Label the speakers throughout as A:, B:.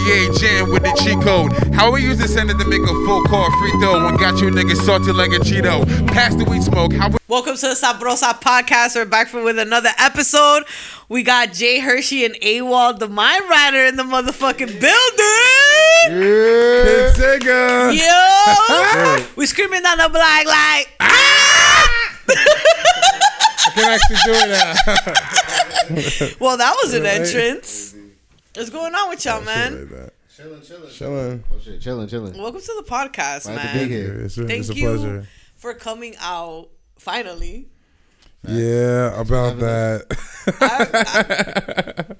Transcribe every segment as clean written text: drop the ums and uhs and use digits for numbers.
A: GTA jam with the cheat code. How we use the center to make a full court free throw and got you niggas salted like a Cheeto. Pass the weed smoke.
B: Welcome to the Sabrosa podcast. We're back with another episode. We got JHershey and AWOL Da Mindwriter in the motherfucking building.
A: Yeah.
B: Yo, we screaming down the block like
C: I can actually do it now.
B: Well, that was an entrance. What's going on with y'all, man?
C: Like
D: Chilling. Oh shit, chilling.
B: Welcome to the podcast,
D: Glad
B: man.
D: to be here.
C: it's
B: Thank
C: a
B: you
C: pleasure.
B: for coming out finally.
C: Yeah, about that.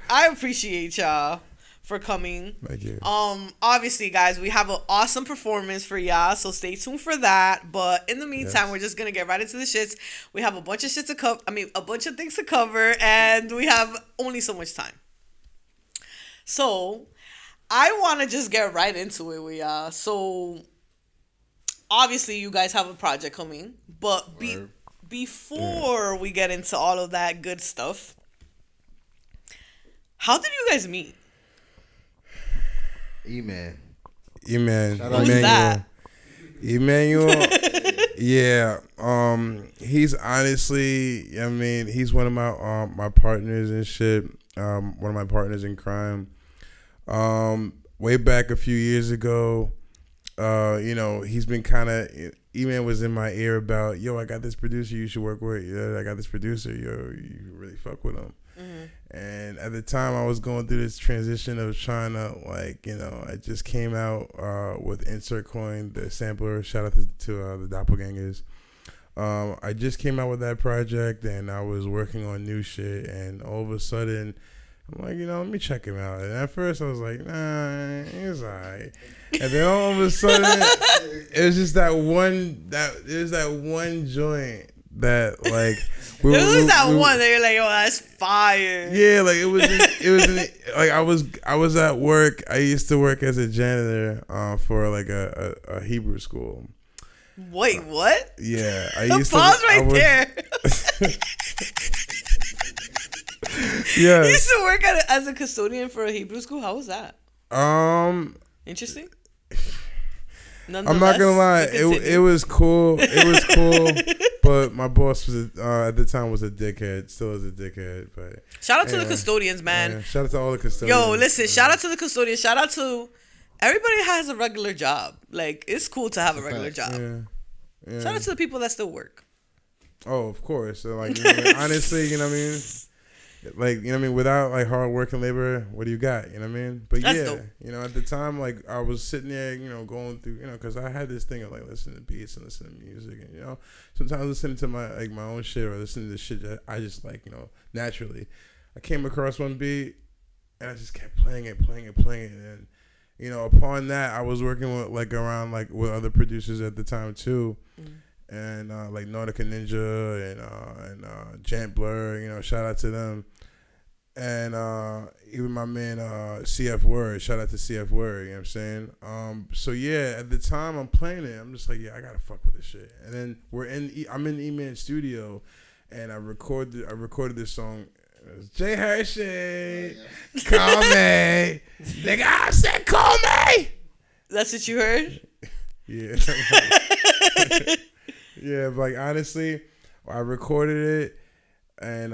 B: I appreciate y'all for coming.
C: Thank you.
B: Obviously, guys, we have an awesome performance for y'all, so stay tuned for that. But in the meantime, we're just gonna get right into the shits. We have a bunch of shit to cover. A bunch of things to cover, and we have only so much time. So, I want to just get right into it with y'all. So, obviously, you guys have a project coming, but before we get into all of that good stuff, how did you guys meet?
D: E-Man.
C: E-Man.
B: Who's that?
C: Emmanuel. Yeah. He's honestly, he's one of my partners and shit. One of my partners in crime. Way back a few years ago, he's been kind of, E-Man was in my ear about, yo, I got this producer you should work with. I got this producer, yo, you really fuck with him. Mm-hmm. And at the time, I was going through this transition of trying to, I just came out with Insert Coin, the sampler. Shout out to the Doppelgangers. I just came out with that project, and I was working on new shit, and all of a sudden, I'm like, let me check him out. And at first, I was like, nah, he's all right. And then all of a sudden, it was just that one joint that, like,
B: one that you're like, oh, that's fire.
C: Yeah, like I was at work. I used to work as a janitor for like a Hebrew school.
B: Wait, what?
C: Yeah, I
B: used to. Pause right there.
C: Yeah,
B: you used to work as a custodian for a Hebrew school. How was that? Interesting.
C: I'm not gonna lie, it was cool. It was cool, but my boss was at the time was a dickhead. Still is a dickhead. But
B: shout out to the custodians, man.
C: Yeah, shout out to all the custodians.
B: Yo, listen, shout out to the custodians. Shout out to everybody has a regular job. Like, it's cool to have a regular job.
C: Yeah.
B: Shout out to the people that still work.
C: Oh, of course. So, honestly, without like hard work and labor, what do you got? But
B: that's
C: yeah,
B: dope.
C: At the time, like I was sitting there, going through, because I had this thing of like listening to beats and listening to music, and sometimes listening to my own shit or listening to shit that I just like, naturally. I came across one beat and I just kept playing it, and upon that, I was working with with other producers at the time too. And like Nautica Ninja and Jant Blur, shout out to them. And even my man CF Word, shout out to CF Word, you know what I'm saying? So yeah, at the time I'm playing it, I'm just like, yeah, I gotta fuck with this shit. And then I'm in E-Man's studio, and I recorded this song. It was JHershey, call me, nigga. I said call me.
B: That's what you heard?
C: Yeah. Yeah, but like honestly, I recorded it, and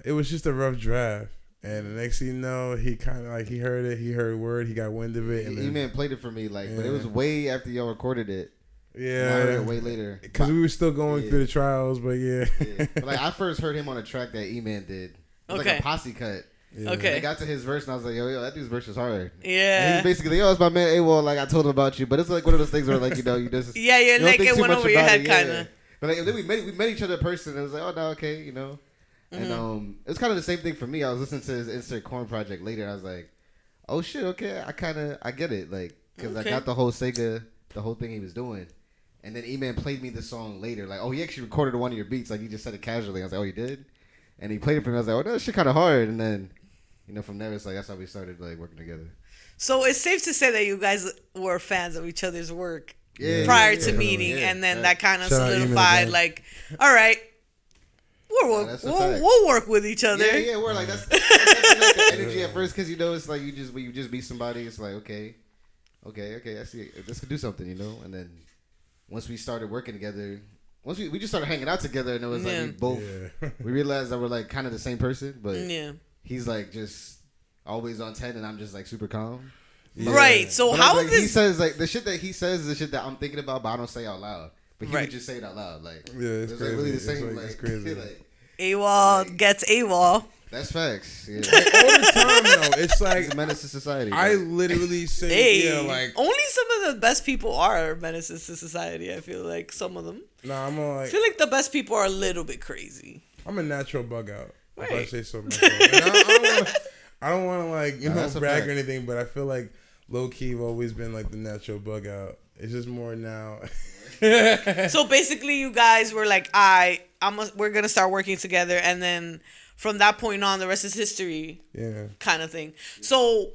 C: it was just a rough draft. And the next thing you know, he kind of he heard it, he heard word, he got wind of it. And
D: E-Man played it for me, but it was way after y'all recorded it.
C: Yeah,
D: I heard it way later
C: because we were still going through the trials. But yeah.
D: But I first heard him on a track that E-Man did. It was like a posse cut.
C: Yeah.
B: Okay.
D: And I got to his verse and I was like, yo, that dude's verse is hard.
B: Yeah.
D: And he's basically, yo, it's my man AWOL. Like I told him about you, but it's like one of those things where you just
B: yeah, you're like it went over your head, kind of.
D: But then we met each other in person, and it was like, oh no, okay, And it was kind of the same thing for me. I was listening to his Insert Corn project later, and I was like, oh shit, okay, I get it, because I got the whole Sega, the whole thing he was doing. And then E-Man played me the song later, like, oh, he actually recorded one of your beats, like he just said it casually. I was like, oh, he did? And he played it for me. I was like, oh, that shit kind of hard. And then, from there, it's like that's how we started working together.
B: So it's safe to say that you guys were fans of each other's work prior to meeting, and then that kind of solidified, all right, we'll work with each other.
D: Yeah, we're like that's like energy at first because it's like when you just meet somebody, it's like okay, I see this could do something, And then once we started working together, once we just started hanging out together, and it was like we both we realized that we're like kind of the same person, but he's like just always on 10, and I'm just like super calm.
B: Yeah. Right. So
D: but
B: how
D: like,
B: is this?
D: He says like the shit that he says is the shit that I'm thinking about, but I don't say out loud. But he would just say it out loud. Like
C: it's
D: like
C: crazy.
D: really the same.
C: It's, it's crazy.
B: AWOL gets AWOL.
D: That's facts. Yeah.
C: Like, all the time though. It's like
D: he's a menace to society.
C: I literally say
B: only some of the best people are menaces to society. I feel like some of them.
C: Nah,
B: I feel like the best people are a little bit crazy.
C: I'm a natural bug out.
B: Right.
C: If I say so myself. And I don't want to like brag or anything, but I feel like low key I've always been like the natural bug out. It's just more now.
B: So basically, you guys were like, we're gonna start working together, and then from that point on, the rest is history. Yeah, kind of thing. So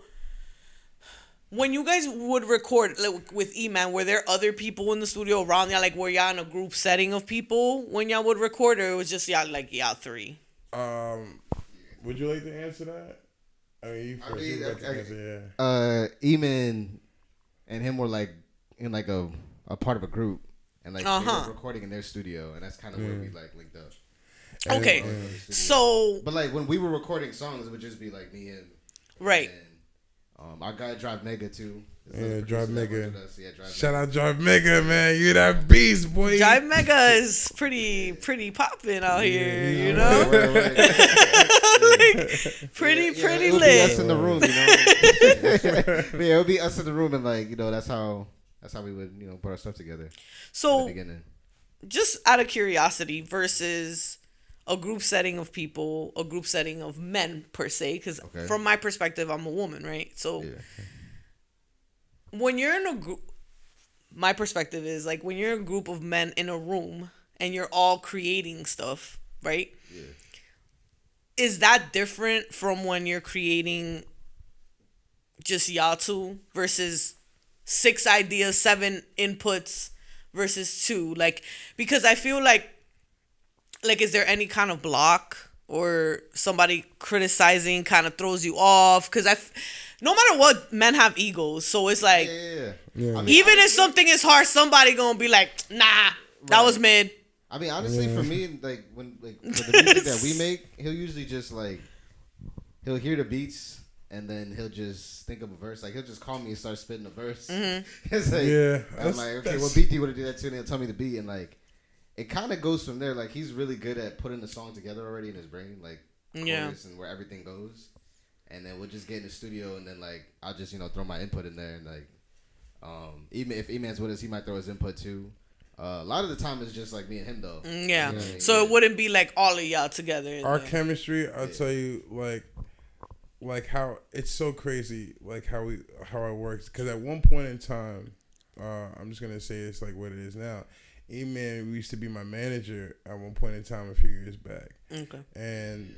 B: when you guys would record like, with E-Man, were there other people in the studio around y'all? Like, were y'all in a group setting of people when y'all would record, or it was just y'all three?
C: Would you like to answer that? I mean, you first.
D: E-Man and him were like in like a part of a group, and like they were recording in their studio, and that's kind of where we like linked up.
B: Okay, so
D: but like when we were recording songs, it would just be like me and
B: right.
D: And, our guy Drive Mega too.
C: Yeah, Drive Mega.
D: Drive
C: Shout out Drive Mega, man. You that beast, boy.
B: Drive Mega is pretty popping out here, you know. Like, pretty lit.
D: It'll be us in the room, Yeah, it'll be us in the room, and like that's how we would put our stuff together.
B: So,
D: in the beginning.
B: Just out of curiosity, versus a group setting of people, a group setting of men per se, because from my perspective, I'm a woman, right? So. Yeah. When you're in a group, my perspective is like when you're a group of men in a room and you're all creating stuff, right? Yeah. Is that different from when you're creating just y'all two versus 6 ideas, 7 inputs versus 2? Like, because I feel like is there any kind of block or somebody criticizing kind of throws you off? Because no matter what, men have egos, so it's like,
D: yeah.
B: I mean, even if something is hard, somebody gonna be like, nah, that was mid.
D: I mean, honestly, for me, like when for the music that we make, he'll usually just like he'll hear the beats and then he'll just think of a verse. Like he'll just call me and start spitting a verse. Mm-hmm. It's like, I'm like, okay, what beat do you want to do that to? And he'll tell me the beat, and like it kind of goes from there. Like he's really good at putting the song together already in his brain, like chorus and where everything goes. And then we'll just get in the studio, and then like I'll just throw my input in there, and like even if E-Man's with us, he might throw his input too. A lot of the time it's just like me and him though.
B: Yeah. You know what I mean? So it wouldn't be like all of y'all together.
C: Our chemistry, I'll tell you, like how it's so crazy, like how it works. Because at one point in time, I'm just gonna say it's like what it is now. E-Man used to be my manager at one point in time a few years back. Okay. And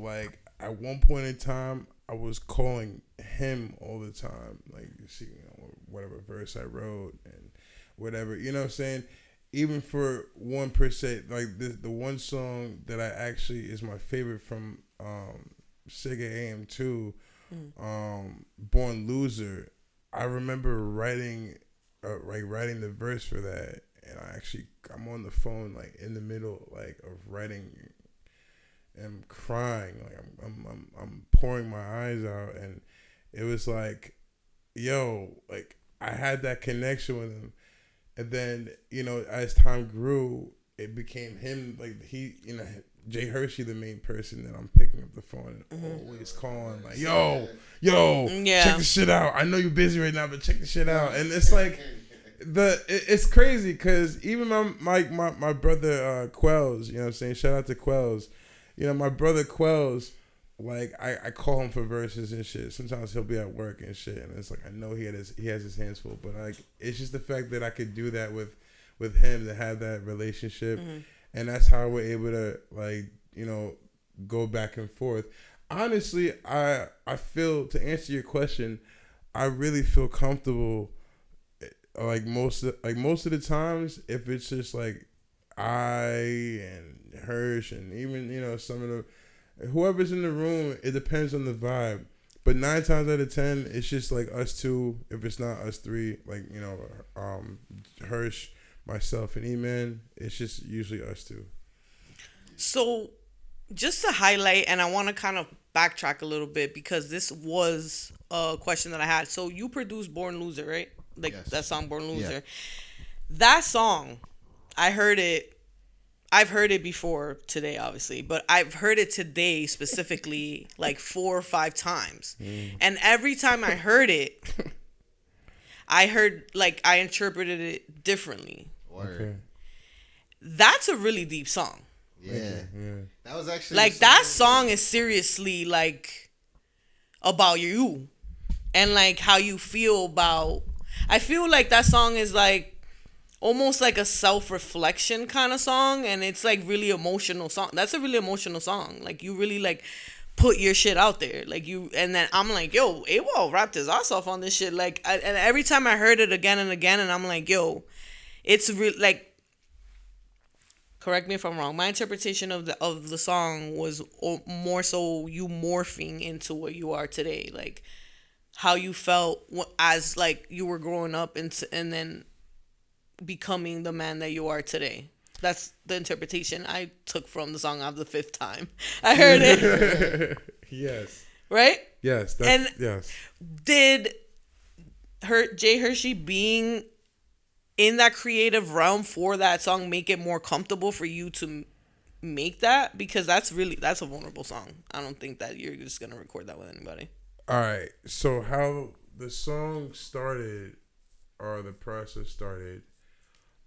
C: like. At one point in time, I was calling him all the time, like, see, whatever verse I wrote and whatever, you know what I'm saying? Even for one per se, like the one song that I actually is my favorite from Sega AM2, Born Loser. I remember writing the verse for that, and I'm on the phone like in the middle like of writing. I'm crying, like I'm pouring my eyes out, and it was like, like I had that connection with him, and then as time grew, it became him. Like he, JHershey, the main person that I'm picking up the phone and always calling, like, yo, check the shit out. I know you're busy right now, but check the shit out. And it's like it's crazy because even my brother Quells, you know what I'm saying? Shout out to Quells. My brother Quells, like I call him for verses and shit. Sometimes he'll be at work and shit, and it's like I know he has his hands full, but like it's just the fact that I could do that with him, to have that relationship, and that's how we're able to like go back and forth. Honestly, I feel, to answer your question, I really feel comfortable. Like most of the times, if it's just like I and Hirsch and even some of whoever's in the room, it depends on the vibe. But 9 times out of 10, it's just like us two. If it's not us three, like, you know, Hirsch, myself, and E-Man, it's just usually us two.
B: So, just to highlight, and I want to kind of backtrack a little bit because this was a question that I had. So, you produced Born Loser, right? Like,
D: yes.
B: That song, Born Loser.
D: Yeah.
B: That song, I've heard it before today, obviously, but I've heard it today specifically like 4 or 5 times. And every time I heard it, I interpreted it differently.
D: Okay.
B: That's a really deep song.
D: Yeah. That was actually
B: like that song is seriously like about you and like how you feel about. I feel like that song is like almost like a self-reflection kind of song, and it's like really emotional song. That's a really emotional song. Like you really like put your shit out there, like you. And then I'm like, yo, AWOL rapped his ass off on this shit. Like, and every time I heard it again and again, and I'm like, yo, it's real. Like, correct me if I'm wrong. My interpretation of the song was more so you morphing into what you are today, like how you felt as like you were growing up and then becoming the man that you are today. That's the interpretation I took from the song of the 5th time I heard it.
C: Yes.
B: Right?
C: Yes. Yes.
B: Did JHershey being in that creative realm for that song make it more comfortable for you to make that? Because that's a vulnerable song. I don't think that you're just gonna record that with anybody.
C: All right. So how the song started, or the process started.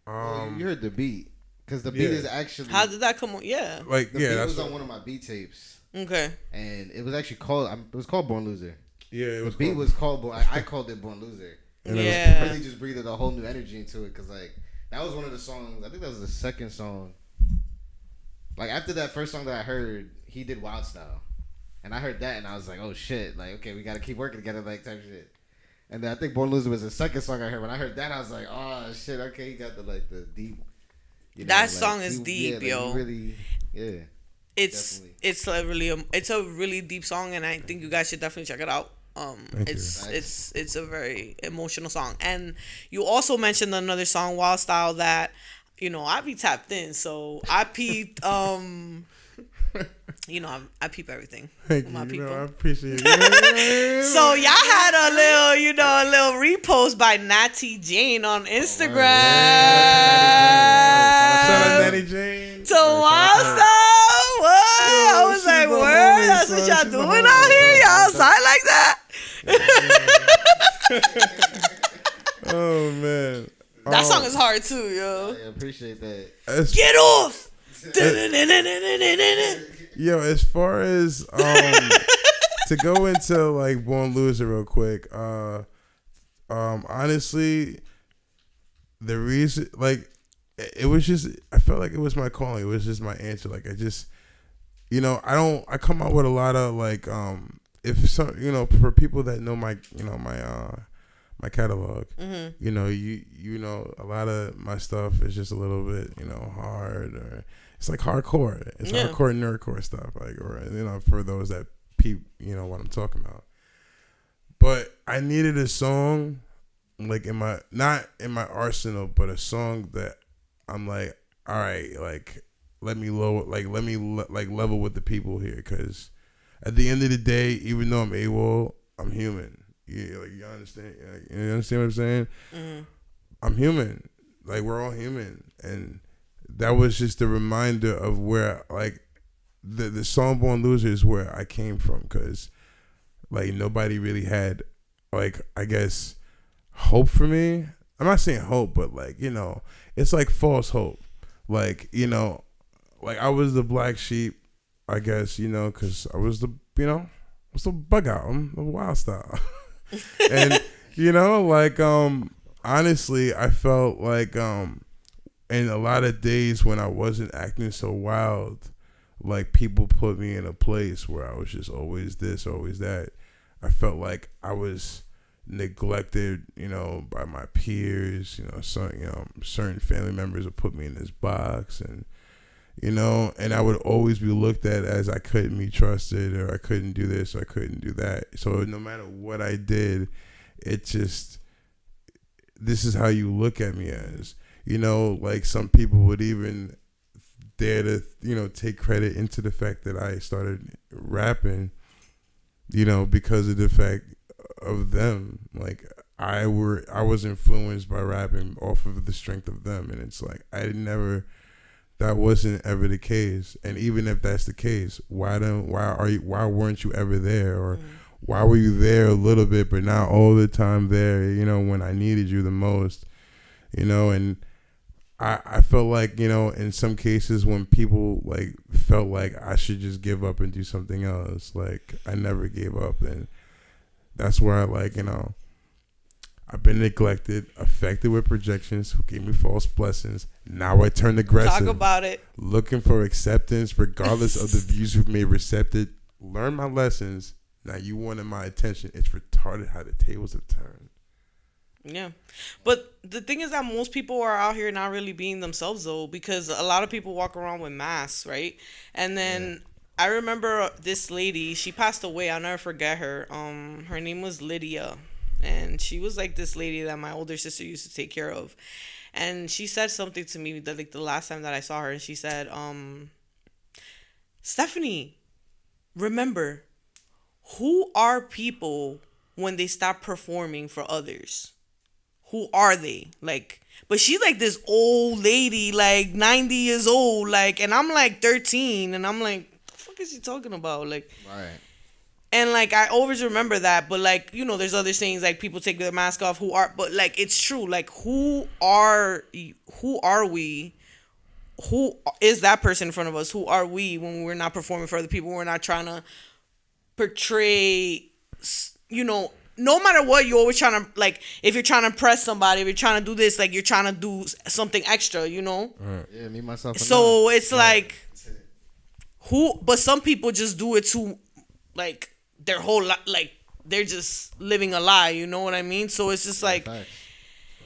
D: You heard the beat, because the beat is actually.
B: How did that come on? Yeah.
C: Like
D: the beat was on one of my beat tapes.
B: Okay.
D: And it was actually called. It was called Born Loser.
C: Yeah, it was.
D: The beat was called. I called it Born Loser. And
B: yeah.
D: It really just breathed a whole new energy into it, because like that was one of the songs. I think that was the second song. Like after that first song that I heard, he did Wild Style, and I heard that, and I was like, oh shit, like okay, we gotta keep working together, like type shit. And then I think Born Loser was the second song I heard. When I heard that, I was like, oh shit, okay, you got the deep. You know,
B: that song is deep, yo.
D: Really, yeah.
B: It's a really deep song, and I think you guys should definitely check it out. It's a very emotional song. And you also mentioned another song, Wild Style, that you know I be tapped in, so I peeped. You know, I peep everything with my people.
C: I appreciate it.
B: So y'all had a little repost by Natty Jane on Instagram.
C: Shout out Natty Jane.
B: So Wild Style, what? I was like, word, that's what y'all doing out here? Y'all outside like that?
C: Oh man,
B: that song is hard too, yo.
D: I appreciate that.
B: Get off.
C: Yo, as far as to go into like Born Loser real quick, honestly, the reason, like, it was just, I felt like it was my calling. It was just my answer. Like, I just, you know, I come out with a lot of like, if some, you know, for people that know my, you know, my catalog, you know, you know, a lot of my stuff is just a little bit, you know, hard, or it's like hardcore. It's hardcore nerdcore stuff, like, or you know, for those that peep, you know what I'm talking about. But I needed a song, like not in my arsenal, but a song that I'm like, all right, like let me level with the people here, because at the end of the day, even though I'm AWOL, I'm human. Yeah, like you understand? Like, you understand what I'm saying? Mm-hmm. I'm human. Like we're all human, and that was just a reminder of where, like, the song Born Loser is where I came from, because, like, nobody really had, like, I guess, hope for me. I'm not saying hope, but, like, you know, it's like false hope. Like, you know, like, I was the black sheep, I guess, you know, because I was the, you know, I was the bug out. I'm the Wild Style. And, you know, like, honestly, I felt like, and a lot of days when I wasn't acting so wild, like people put me in a place where I was just always this, always that. I felt like I was neglected, you know, by my peers. You know, certain family members would put me in this box, and you know, and I would always be looked at as I couldn't be trusted, or I couldn't do this, or I couldn't do that. So no matter what I did, it just, this is how you look at me as, you know, like some people would even dare to, you know, take credit into the fact that I started rapping, you know, because of the fact of them. Like I was influenced by rapping off of the strength of them, and it's like that wasn't ever the case. And even if that's the case, why weren't you ever there? Or why were you there a little bit but not all the time there, you know, when I needed you the most, you know? And I felt like, you know, in some cases when people like felt like I should just give up and do something else, like I never gave up. And that's where I, like, you know, I've been neglected, affected with projections who gave me false blessings. Now I turn aggressive.
B: Talk about it.
C: Looking for acceptance regardless of the views who've made receptive. Learn my lessons. Now you wanted my attention. It's retarded how the tables have turned.
B: Yeah. But the thing is that most people are out here not really being themselves, though, because a lot of people walk around with masks, right? And then I remember this lady, she passed away. I'll never forget her. Her name was Lydia. And she was like this lady that my older sister used to take care of. And she said something to me that, like, the last time that I saw her, and she said, Stephanie, remember, who are people when they stop performing for others? Who are they? Like, but she's like this old lady, like 90 years old, like, and I'm like 13, and I'm like, what the fuck is she talking about? Like,
D: Right.
B: And like I always remember that, but like, you know, there's other sayings like people take their mask off, but like it's true. Like who are we? Who is that person in front of us? Who are we when we're not performing for other people? We're not trying to portray, you know, no matter what, you're always trying to, like, if you're trying to impress somebody, if you're trying to do this, like you're trying to do something extra, you know?
D: Yeah, me, myself, and
B: so it's like but some people just do it to, like, their whole life, like they're just living a lie, you know what I mean? So it's just like,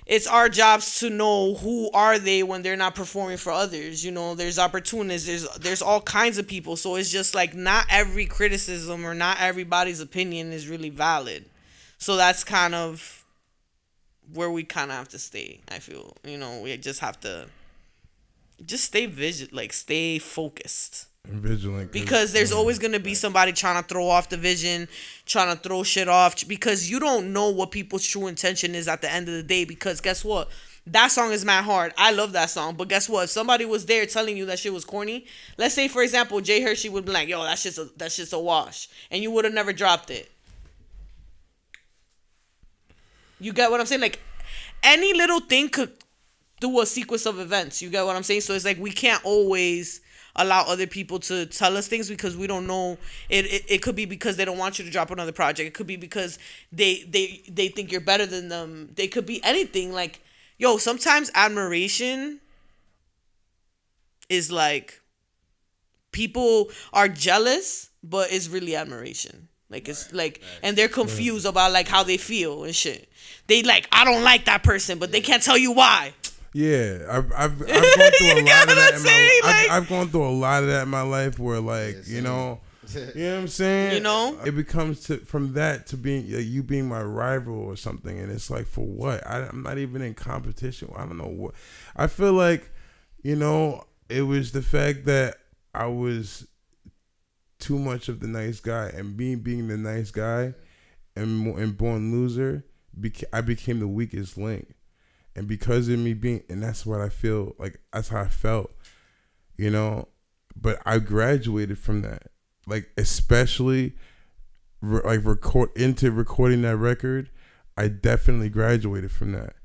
B: it's our jobs to know who are they when they're not performing for others. You know, there's opportunities, there's all kinds of people. So it's just like not every criticism or not everybody's opinion is really valid. So that's kind of where we kind of have to stay, I feel. You know, we just have to just stay stay focused.
C: Vigilant.
B: Because there's always going to be somebody trying to throw off the vision, trying to throw shit off, because you don't know what people's true intention is at the end of the day. Because guess what? That song is mad hard. I love that song. But guess what? If somebody was there telling you that shit was corny, let's say, for example, JHershey would be like, yo, that's just a wash. And you would have never dropped it. You get what I'm saying? Like, any little thing could do a sequence of events. You get what I'm saying? So it's like we can't always allow other people to tell us things because we don't know. It could be because they don't want you to drop another project. It could be because they think you're better than them. They could be anything. Like, yo, sometimes admiration is like people are jealous, but it's really admiration. Like, it's like, and they're confused about like how they feel and shit. They like, I don't like that person, but they can't tell you why.
C: Yeah, I've gone through a lot of that. I've gone through a lot of that in my life where, like, you know what I'm saying?
B: You know,
C: it becomes from that to being you being my rival or something, and it's like, for what? I'm not even in competition. I don't know what. I feel like, you know, it was the fact that I was too much of the nice guy, and being the nice guy and born loser, I became the weakest link. And because of me being, and that's what I feel like, that's how I felt, you know. But I graduated from that, like, especially recording that record. I definitely graduated from that.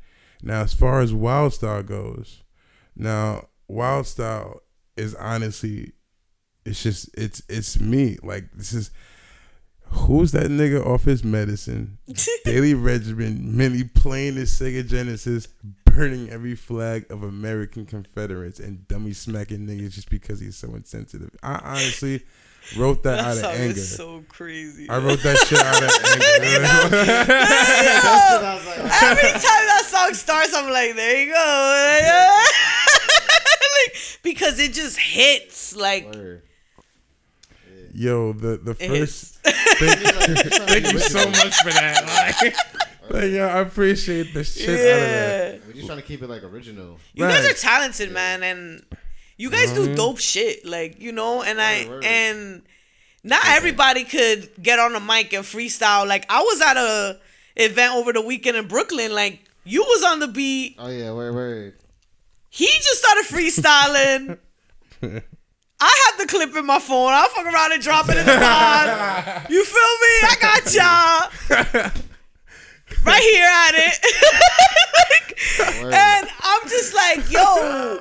C: Now, as far as Wild Style goes, Wild Style is honestly, it's me. Like, this is. Who's that nigga off his medicine? Daily regimen, merely playing his Sega Genesis, burning every flag of American Confederates, and dummy smacking niggas just because he's so insensitive. I honestly wrote that out of anger. That's
B: so crazy.
C: I wrote that shit out of anger.
B: Every time that song starts, I'm like, there you go. Like, because it just hits like.
D: Word.
C: Yo, the first.
B: Hits.
C: Thank you so much for that. Like, yo, I appreciate the shit out of that.
D: We're just trying to keep it like original.
B: You guys are talented, man, and you guys do dope shit. Like, you know, and and not everybody could get on the mic and freestyle. Like, I was at a event over the weekend in Brooklyn. Like, you was on the beat.
D: Oh yeah, word.
B: He just started freestyling. I have the clip in my phone. I'll fuck around and drop it in the pod. You feel me? I got y'all. Right here at it. And I'm just like, yo,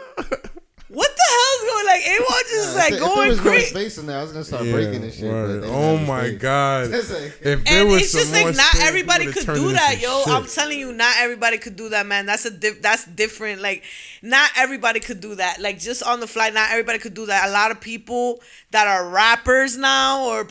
B: what the hell's going like? It was just like going
D: if there was
B: crazy.
D: more space in there, I was gonna start breaking this shit.
C: Right.
D: But
C: Oh my god!
D: It's like,
C: If there
B: And
C: was
B: it's
C: some
B: just
C: more
B: like not
C: space, we
B: everybody
C: would've
B: could
C: turned
B: do
C: it
B: that,
C: into
B: yo.
C: shit.
B: I'm telling you, not everybody could do that, man. That's different. Like, not everybody could do that. Like, just on the fly, not everybody could do that. A lot of people that are rappers now,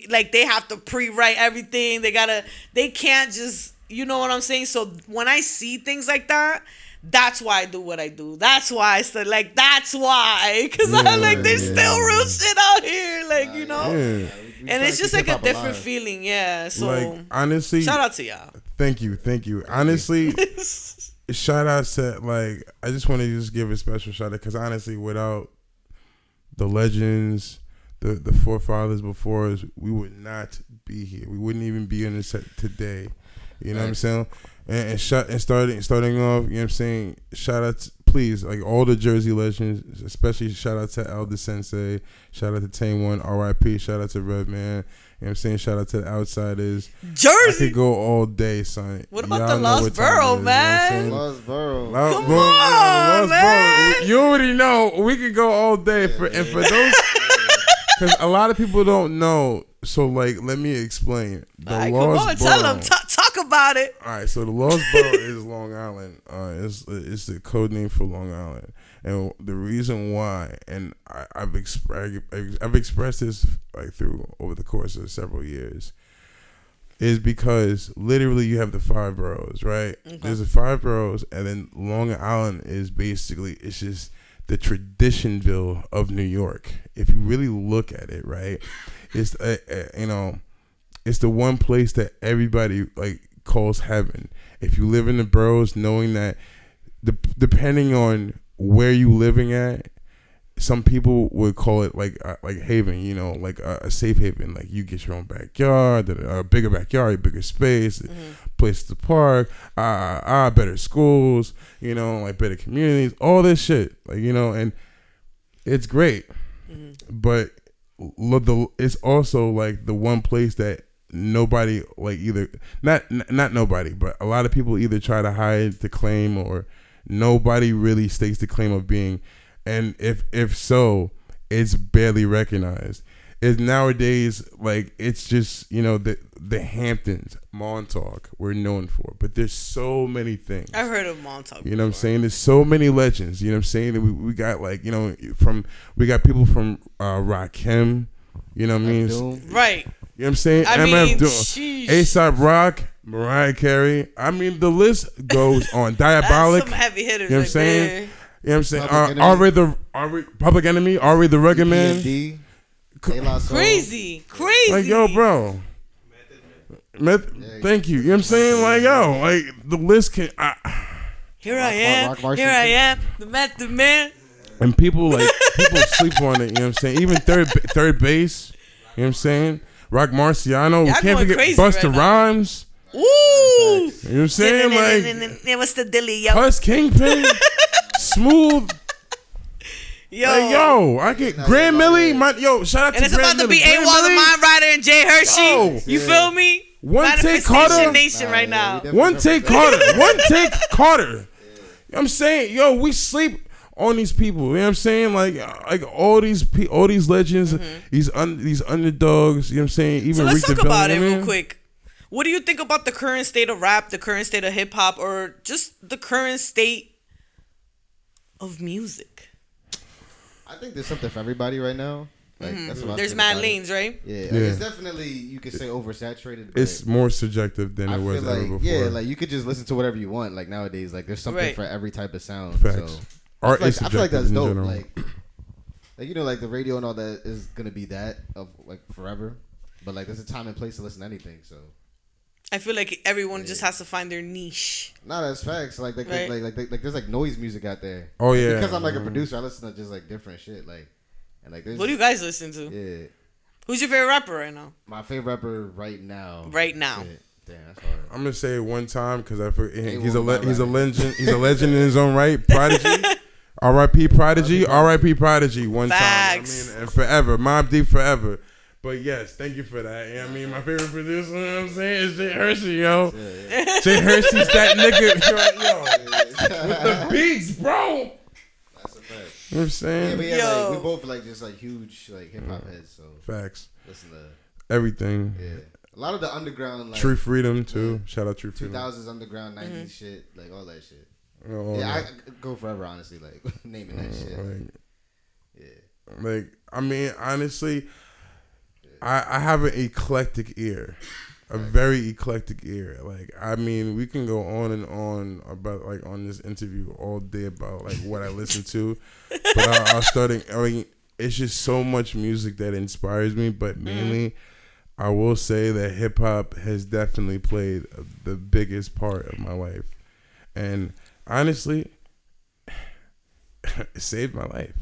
B: like they have to pre-write everything. They can't just, you know what I'm saying? So when I see things like that, that's why I do what I do. That's why I said, like, that's why. Because there's still real shit out here, like, you know?
C: Yeah.
B: And it's just like a different feeling, yeah. So,
C: Like, honestly,
B: shout out to y'all.
C: Thank you. Honestly, shout out to, like, I just want to just give a special shout out because honestly, without the legends, the forefathers before us, we would not be here. We wouldn't even be on this set today. You know what I'm saying? And starting off, you know what I'm saying? Shout out to, please, like all the Jersey legends, especially shout out to Elder Sensei, shout out to Tame One, R.I.P., shout out to Redman, you know what I'm saying? Shout out to the Outsiders.
B: Jersey!
C: I could go all day, son.
B: What about
C: Y'all
B: the
C: know
B: Lost
C: what time
B: Borough,
C: it is,
B: man?
C: You know what
D: Lost Borough.
C: I'm saying?
B: Come on, man.
C: You already know. We could go all day. And for those, because a lot of people don't know. So, like, let me explain. The
B: All right,
C: Lost
B: come on,
C: Borough.
B: tell them. Talk about it.
C: All right, so the Lost Borough is Long Island. It's the code name for Long Island, and the reason why, and I've expressed this like through over the course of several years, is because literally you have the 5 boroughs, right? Okay. There's the 5 boroughs, and then Long Island is basically it's just the Traditionville of New York. If you really look at it, right, it's it's the one place that everybody like calls heaven. If you live in the boroughs, knowing that depending on where you living at, some people would call it like haven, you know, like a safe haven. Like you get your own backyard, a bigger backyard, bigger space, place to park, better schools, you know, like better communities, all this shit, like, you know, and it's great. But it's also like the one place that nobody like either not nobody, but a lot of people either try to hide the claim or nobody really stakes the claim of being, and if so, it's barely recognized. It's nowadays like it's just, you know, the Hamptons, Montauk we're known for, but there's so many things.
B: I've heard of Montauk.
C: You know what I'm saying? There's so many legends. You know what I'm saying? We got like, you know, we got people from Rakim. You know what I mean?
B: Right.
C: You know what I'm saying? MF Doom, A$AP Rock, Mariah Carey. I mean, the list goes on. Diabolic.
B: That's some heavy hitters.
C: You know what I'm saying? You know what I'm saying? Public Enemy, Ari the Rugged Man.
B: Crazy.
C: Like, yo, bro. Thank you. You know what I'm saying? Like, yo, like the list can.
B: Here I am, the Method Man.
C: And people sleep on it. You know what I'm saying? Even third base. You know what I'm saying? Rock Marciano. We can't forget Busta Rhymes.
B: Ooh.
C: You know what I'm saying? Like,
B: what's the dilly, yo?
C: Huss Kingpin. Smooth.
B: Yo,
C: I get Grand Millie. Shout out to Grand Millie.
B: And it's about to be AWOL Da Mindwriter and JHershey. You feel me?
C: One take Carter.
B: Nation right now.
C: One take Carter. One take Carter. You know what I'm saying? Yo, we sleep on these people. You know what I'm saying? Like all these legends, these underdogs. You know what I'm saying? Even
B: so let's talk about it real
C: man.
B: quick. What do you think about the current state of rap, the current state of hip hop, or just the current state of music?
D: I think there's something for everybody right now. Like, that's what
B: there's mad lanes, right?
D: Yeah, like, it's definitely, you could say oversaturated. But
C: it's more subjective than it was ever before.
D: Yeah, like you could just listen to whatever you want. Like nowadays, like there's something for every type of sound.
C: Facts.
D: So
C: art is
D: I feel like
C: subjective
D: that's
C: in
D: dope.
C: general.
D: Like you know, like the radio and all that is gonna be that of like forever. But like there's a time and place to listen to anything. So
B: I feel like everyone just has to find their niche.
D: nah, that's facts. Like
B: Right.
D: there's like noise music out there.
C: Oh yeah.
D: Because I'm like a producer, I listen to just like different shit. Like and like there's
B: What do you guys listen to?
D: yeah.
B: Who's your favorite rapper right now?
D: My favorite rapper right now.
B: Right now.
D: Shit. Damn, that's hard.
C: I'm gonna say it one time because I forget.
D: Ain't
C: He's a
D: one
C: he's a
D: about
C: legend. He's a legend in his own right. Prodigy. R.I.P. Prodigy. R.I.P. Prodigy. One
B: Facts.
C: time. I mean, and forever. Mobb Deep forever. But yes, thank you for that. You know what I mean, my favorite producer, you know what I'm saying, is JHershey, yo. JHershey's that nigga, yo, with the beats, bro.
D: That's a fact.
C: You know what I'm saying?
D: Yeah, but yeah,
B: Yo.
D: like, we both like just like huge like hip hop heads. So
C: Facts.
D: listen to
C: Everything.
D: a lot of the underground like
C: True Freedom too. Shout out True Freedom.
D: 2000s underground 90s shit, like all that shit.
C: Oh,
D: Yeah, I
C: that.
D: could go forever, honestly, like naming that shit.
C: Like,
D: Yeah,
C: like, I mean, honestly, I have an eclectic ear, a very eclectic ear. Like, I mean, we can go on and on about like on this interview all day about like what I listen to, but I'll start. I mean, it's just so much music that inspires me, but mainly. I will say that hip hop has definitely played the biggest part of my life, and honestly, it saved my life.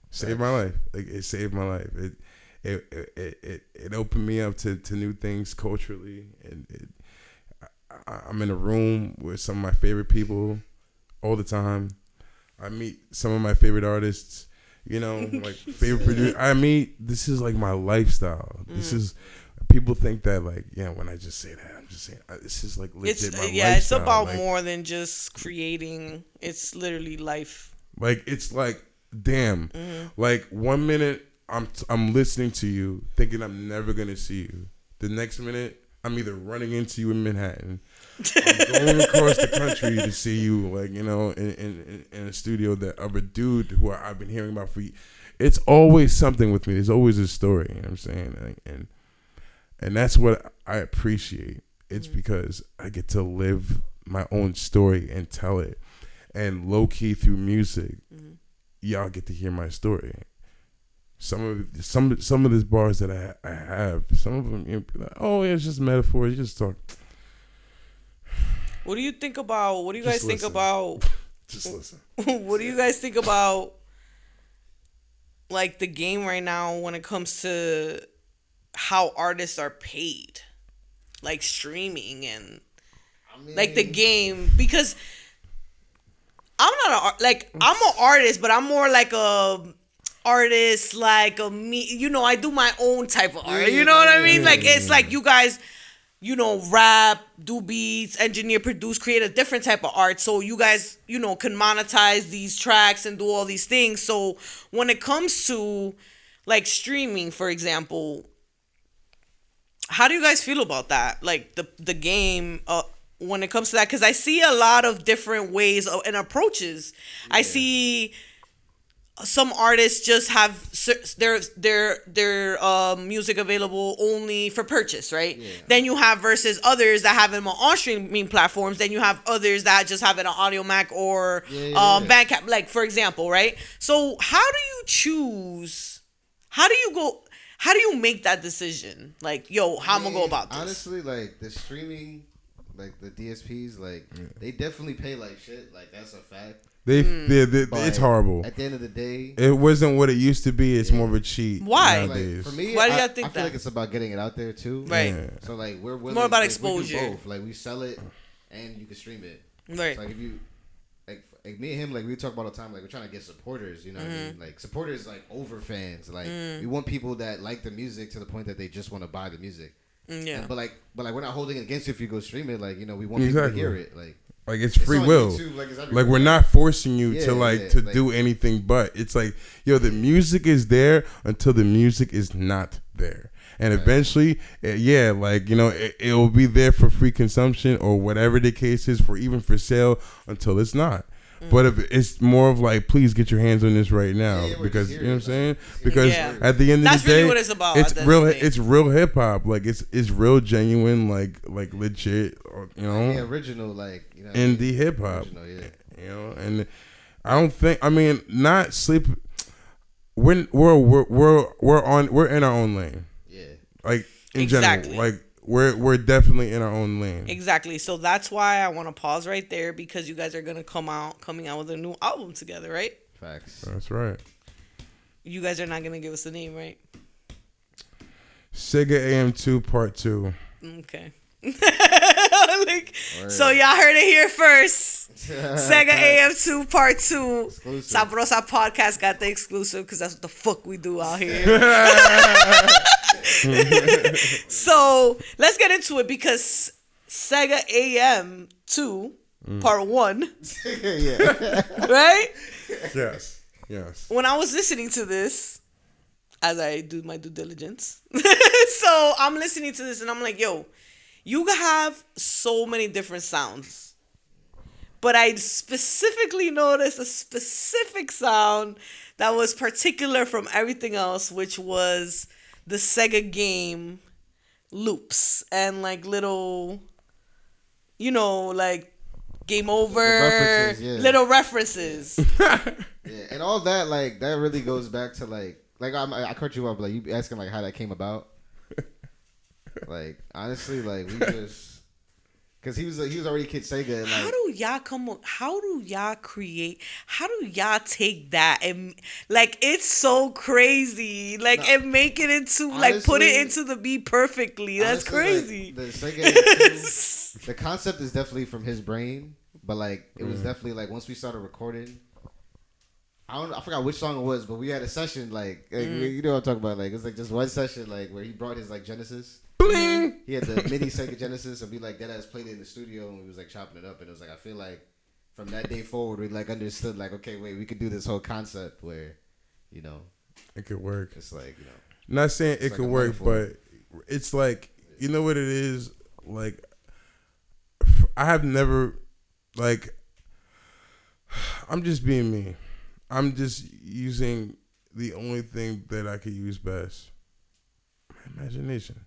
C: Saved my life. Like it saved my life. It opened me up to new things culturally, and I'm in a room with some of my favorite people all the time. I meet some of my favorite artists. You know, like favorite producer. I mean, this is like my lifestyle. This is. People think that like when I just say that I'm just saying this is like legit my lifestyle.
B: It's about
C: like,
B: more than just creating. It's literally life.
C: Like it's like damn, like 1 minute I'm listening to you thinking I'm never gonna see you. The next minute I'm either running into you in Manhattan, I'm going across the country to see you, like in a studio that of a dude who I've been hearing about for. It's always something with me. There's always a story. You know what I'm saying and that's what I appreciate. It's because I get to live my own story and tell it. And low key through music, y'all get to hear my story. Some of these bars that I have, some of them, like, oh, yeah, it's just metaphors. You just talk.
B: What do you think about? What do you guys think about?
C: Just listen.
B: What do you guys think about? Like the game right now when it comes to how artists are paid, like streaming and like the game, because I'm not I'm an artist, but I'm more like a artist, like a me. I do my own type of art. You know what I mean? Like it's like you guys, rap, do beats, engineer, produce, create a different type of art. So you guys, can monetize these tracks and do all these things. So when it comes to like streaming, for example. How do you guys feel about that? Like the game when it comes to that? Because I see a lot of different ways and approaches. Yeah. I see some artists just have their music available only for purchase, right? Yeah. Then you have versus others that have them on streaming platforms. Then you have others that just have it on Audio Mac or Bandcamp, like for example, right? So how do you choose? How do you go? How do you make that decision? Like, how I'm gonna go about this?
D: Honestly, like the streaming, like the DSPs, like they definitely pay like shit. Like that's a fact.
C: It's horrible.
D: At the end of the day,
C: it wasn't what it used to be. It's more of a cheat.
B: Why?
C: Nowadays.
D: Like, for me,
B: why do you think
D: I feel like it's about getting it out there too.
B: Right.
C: Yeah.
D: So like we're willing,
B: more about
D: like,
B: exposure.
D: We do both. Like we sell it, and you can stream it.
B: Right.
D: So, like if you. Like me and him, like we talk about all the time. Like we're trying to get supporters, you know what I mean? Like supporters, like over fans. Like we want people that like the music to the point that they just want to buy the music.
B: Yeah.
D: But we're not holding it against you if you go stream it. Like we want people to hear it. Like
C: it's free will.
D: YouTube,
C: like we're not forcing you to do anything. But it's like the music is there until the music is not there. And eventually, it will be there for free consumption or whatever the case is, even for sale until it's not. But if it's more of like, please get your hands on this right now, because you know what I'm saying. Because at the end of the day,
B: really what it's about.
C: It's real. It's real hip hop. Like it's real genuine. Like legit.
D: original. Like
C: indie hip hop.
D: Yeah.
C: And I don't think. I mean, not sleep. We're in our own lane.
D: Yeah.
C: Like in
B: Exactly.
C: general, like we're definitely in our own lane.
B: Exactly. So that's why I want to pause right there, because you guys are gonna coming out with a new album together, right?
D: Facts.
C: That's right.
B: You guys are not gonna give us the name, right?
C: Sega AM2 Part 2.
B: Okay. So y'all heard it here first. Sega AM2 Part 2.
D: Exclusive.
B: Sabrosa Podcast got the exclusive because that's what the fuck we do out here. So let's get into it, because Sega AM2 Part 1.
D: Yeah.
B: Right?
C: Yes.
B: When I was listening to this, as I do my due diligence, so I'm listening to this and I'm like, yo, you have so many different sounds. But I specifically noticed a specific sound that was particular from everything else, which was the Sega game loops and like little, like game over,
D: references, yeah.
B: little references.
D: Yeah, and all that, like, that really goes back to, like I cut you up, like, you asking, like, how that came about. Like, honestly, like, we just, because he was already Kid Sega. And, like,
B: how do y'all create, how do y'all take that and, like, it's so crazy, like, and make it into, honestly, like, put it into the beat perfectly. That's crazy.
D: Like, the Sega, the concept is definitely from his brain, but, like, it was definitely, like, once we started recording, I forgot which song it was, but we had a session, like you know what I'm talking about, like, it was, like, just one session, like, where he brought his, like, Genesis. Bling! He had the mini Sega Genesis, and we, like, deadass played it in the studio, and we was, like, chopping it up, and it was, like, I feel like from that day forward, we, like, understood, like, okay, wait, we could do this whole concept where,
C: it could work.
D: It's like,
C: not saying it
D: like
C: could work, but it's like, you know what it is? Like, I have never, like, I'm just being me. I'm just using the only thing that I could use best. My imagination.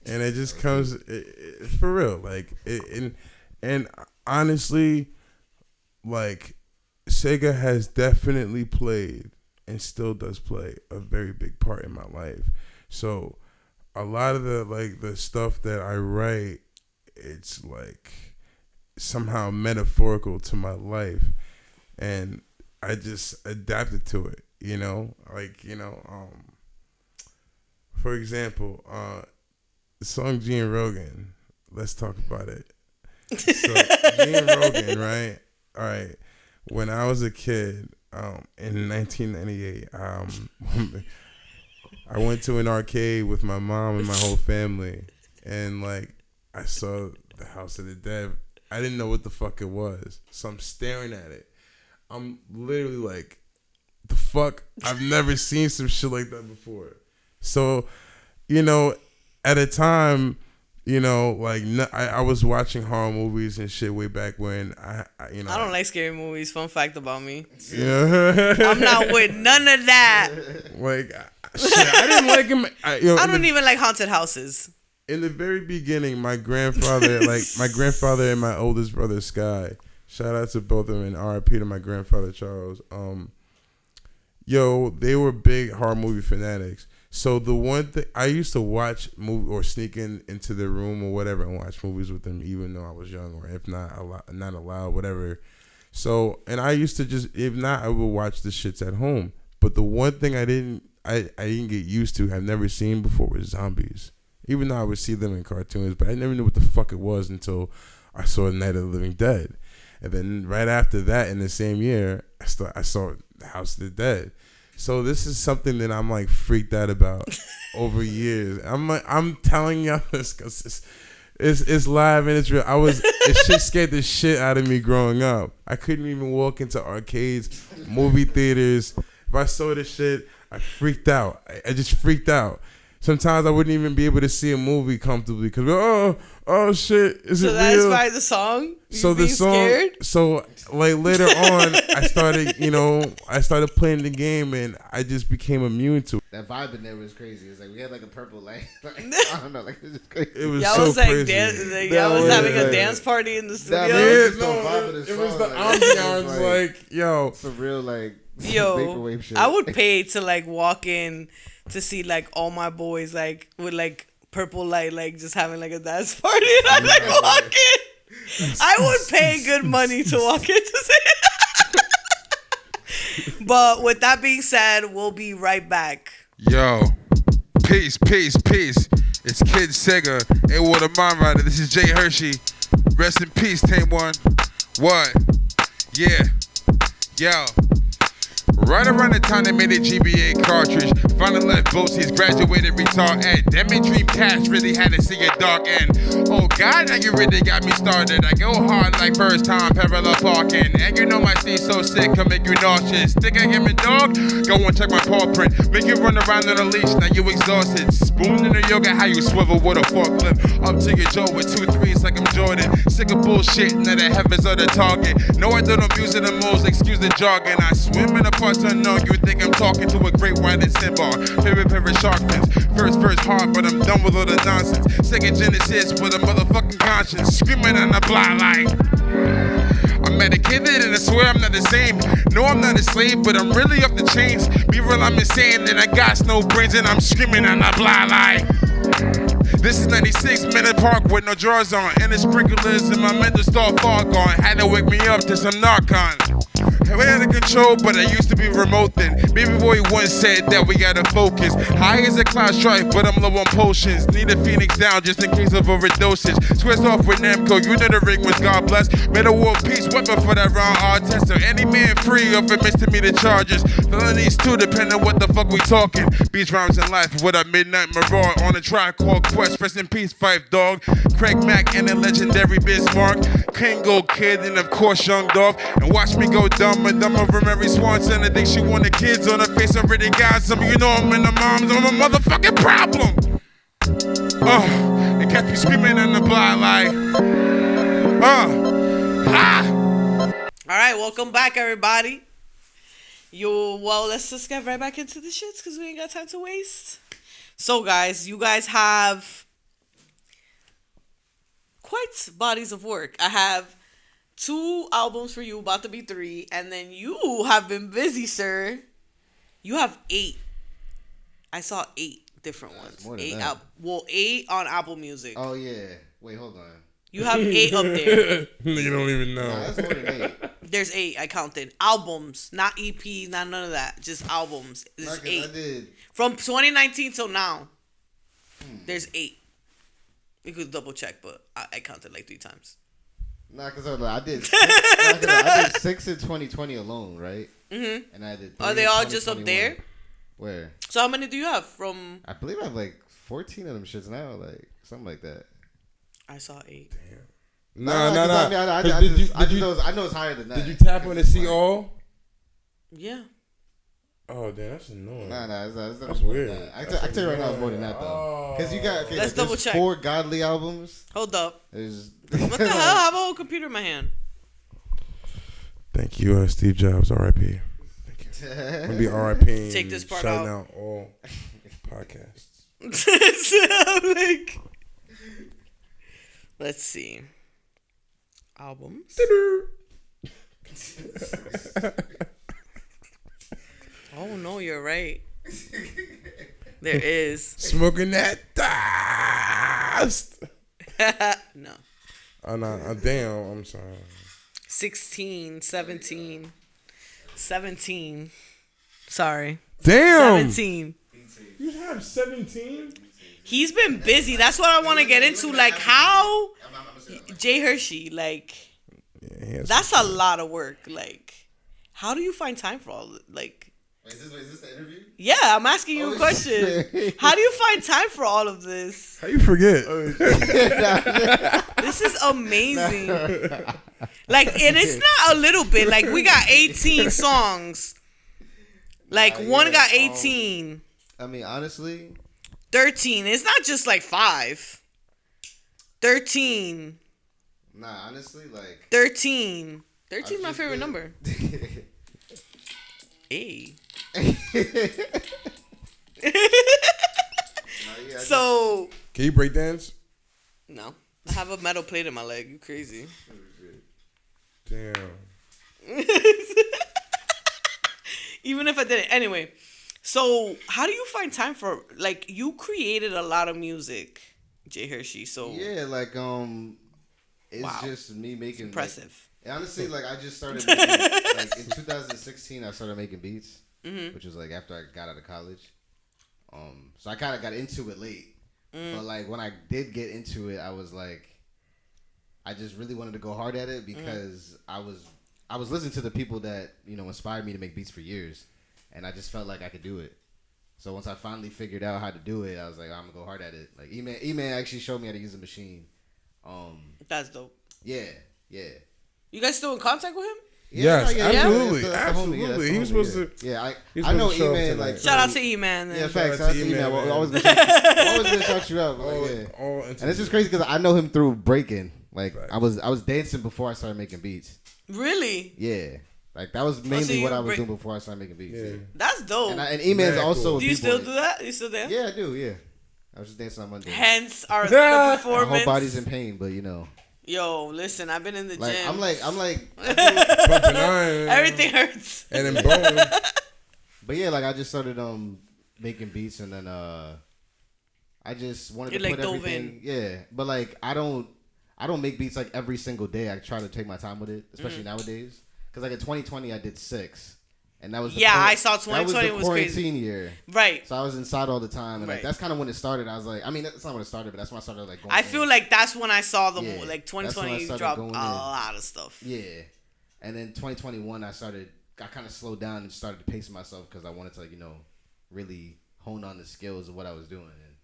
C: And it just comes, it's for real. Like, and honestly, like, Sega has definitely played and still does play a very big part in my life. So a lot of the stuff that I write, it's like somehow metaphorical to my life. And I just adapted to it, for example, the song Gene Rogan, let's talk about it. So Gene Rogan, right? All right. When I was a kid, in 1998, I went to an arcade with my mom and my whole family, and like I saw the House of the Dead. I didn't know what the fuck it was, so I'm staring at it. I'm literally like, the fuck? I've never seen some shit like that before. So, at a time, I was watching horror movies and shit way back when I
B: don't like scary movies. Fun fact about me.
C: Yeah.
B: I'm not with none of that.
C: Like, shit, I didn't like him.
B: I don't even like haunted houses.
C: In the very beginning, my grandfather and my oldest brother, Sky, shout out to both of them, and R.I.P. to my grandfather, Charles. They were big horror movie fanatics. So the one thing, I used to watch movie or sneak into their room or whatever and watch movies with them, even though I was young, or if not allowed, whatever. So, and I used to just, if not, I would watch the shits at home. But the one thing I didn't get used to, have never seen before, was zombies. Even though I would see them in cartoons, but I never knew what the fuck it was until I saw Night of the Living Dead. And then right after that, in the same year, I saw The House of the Dead. So this is something that I'm like freaked out about over years. I'm telling y'all this because it's live and it's real. It shit scared the shit out of me growing up. I couldn't even walk into arcades, movie theaters. If I saw this shit, I freaked out. I just freaked out. sometimes I wouldn't even be able to see a movie comfortably because oh shit, is it real? So
B: that's why the song.
C: So the song. Scared? So like later on, I started playing the game and I just became immune to it.
D: That vibe in there was crazy. It's like we had like a purple light. I don't know, like it was crazy.
C: It was so crazy.
B: Y'all was having a dance party in the studio.
C: It was the ambiance. Like yo,
D: it's a real like
B: vaporwave shit. I would pay to like walk in to see like all my boys like with like purple light like just having like a dance party and I like walk in. I would pay good money to walk in to see it. But with that being said, we'll be right back.
A: Yo, peace. It's Kid Sega, AWOL Da Mindwriter. This is JHershey. Rest in peace, Tame One. What? Yeah. Yo. Right around the time they made a GBA cartridge, finally left BOCES, graduated retard ed. Them in Dreamcast really had to see a dark end. Oh God, now you really got me started. I go hard like first time parallel parking. And you know my Steve's so sick, can make you nauseous. Think I get me dog? Go and check my paw print. Make you run around on a leash, now you exhausted. Spoon in the yoga, how you swivel with a forklift. Up to your jaw with 2 threes like I'm Jordan. Sick of bullshit, now the heavens are the target. No, I don't abuse of the moles, excuse the jargon. I swim in a parts unknown, you think I'm talking to a great white and sandbar. Favorite shark fins. First verse hard, but I'm done with all the nonsense. Second Genesis with a motherfucking conscience. Screaming on the block like I'm medicated and I swear I'm not the same. No, I'm not a slave, but I'm really off the chains. Be real, I'm insane and I got no brains and I'm screaming on the block like this is 96 Minute Park with no drawers on. And the sprinklers in my mental start far gone. Had to wake me up to some Narcon. We had a control, but I used to be remote then. Baby boy once said that we gotta focus. High as a cloud strike, but I'm low on potions. Need a Phoenix down just in case of overdosage. Switched off with Namco, you know the ring was God bless. Metal war peace, weapon for that round R tester. Any man free of a misdemeanor charges. Felonies too, depending on what the fuck we talking. Beach rhymes in life with a midnight marauder on a track called Quest. Rest in peace, Fife Dog. Craig Mack and the legendary Bismarck. Kango Kid and of course Young Dolph. And watch me go dumb and dumber from Mary Swanson. I think she wanted kids on her face. I already got some. You know I'm in the moms. I'm a motherfucking problem. They kept me screaming on the block like
B: All right, welcome back, everybody. Well, let's just get right back into the shits because we ain't got time to waste. So, guys, you guys have quite bodies of work. I have 2 albums for you, about to be 3, and then you have been busy, sir. You have 8. I saw 8 different ones. 8 on Apple Music.
D: Oh yeah. Wait, hold on.
B: You have 8 up there.
C: You don't even know.
D: Nah, that's more than 8.
B: There's 8. I counted albums, not EPs, not none of that. Just albums. There's 8 from 2019 till now. There's 8. You could double check, but I counted like 3 times.
D: Nah, because I did 6 in 2020 alone, right? Mm-hmm. And I did 3
B: Are they all just up there?
D: Where?
B: So how many do you have from?
D: I believe I have like 14 of them shits now, like something like that.
B: I saw 8.
C: Damn. No.
D: I know it's higher than that.
C: Did you tap on to see all?
B: Yeah.
C: Oh, damn, that's annoying.
D: That's
C: weird.
D: I can tell you right now it's more than that, though. Because you got
B: let's double check.
D: 4 godly albums.
B: Hold up. What the hell? I have a whole computer in my hand.
C: Thank you, Steve Jobs, R.I.P. Thank you. I'm going to be R.I.P.
B: Take this part
C: shutting
B: out.
C: out all podcasts.
B: Like, let's see. Albums. Oh, no, you're right. There is.
C: Smoking that dust.
B: No.
C: Oh, no. Damn, I'm sorry.
B: 16, 17. Sorry.
C: Damn.
B: 17.
C: You have 17?
B: He's been busy. That's what I want to get into. Like, how JHershey, like, that's a lot of work. Like, how do you find time for all of it? Like,
D: is this the interview?
B: Yeah, I'm asking you a question. How do you find time for all of this?
C: How you forget?
B: This is amazing. Like, and it's not a little bit. Like, we got 18 songs. Like, one got 18.
D: I mean, honestly,
B: 13. It's not just like 5. 13.
D: Nah, honestly, like
B: 13. 13 is my favorite number. Hey. So.
C: Can you break dance?
B: No. I have a metal plate in my leg. You crazy.
C: Damn.
B: Even if I didn't. Anyway. So, how do you find time for, like, you created a lot of music, JHershey, so.
D: Yeah, like, it's just me making.
B: Impressive.
D: Like, honestly, like, I just started making, like, in 2016, I started making beats, which was, like, after I got out of college. So I kind of got into it late. But, like, when I did get into it, I was, like, I just really wanted to go hard at it because I was listening to the people that, you know, inspired me to make beats for years. And I just felt like I could do it. So once I finally figured out how to do it, I was like, I'm going to go hard at it. Like, E-Man actually showed me how to use the machine.
B: That's dope.
D: Yeah.
B: You guys still in contact with him?
C: Yes, absolutely.
D: That's
C: Absolutely. He was supposed to.
D: Yeah, I know E-Man. Like,
B: shout out to E-Man.
D: Yeah, facts. Shout out to E-Man. We're always going to shout you out. And this is crazy because I know him through breaking. Like, I was dancing before I started making beats.
B: Really?
D: Yeah. Like, that was mainly what I was doing before I started making beats. Yeah.
B: That's dope.
D: And E-Man's also.
B: Do you still do that? You still dance?
D: Yeah, I do. Yeah. I was just dancing on Monday.
B: Hence our performance.
D: My whole body's in pain, but you know.
B: Yo, listen, I've been in the gym.
D: I'm like
C: pumping iron.
B: Everything hurts.
C: And then bone.
D: But yeah, like I just started making beats, and then I just wanted to put everything. Yeah, but like I don't make beats like every single day. I try to take my time with it, especially nowadays. Because like in 2020, I did 6. And that was
B: I saw 2020
D: that was the quarantine
B: crazy.
D: Year.
B: Right.
D: So I was inside all the time. And like that's kind of when it started. I was like, I mean, that's not when it started, but that's when I started like going
B: I feel like that's when I saw the like 2020 dropped a
D: in.
B: lot of stuff.
D: Yeah. And then 2021 I kind of slowed down and started to pace myself because I wanted to like, you know, really hone on the skills of what I was doing. And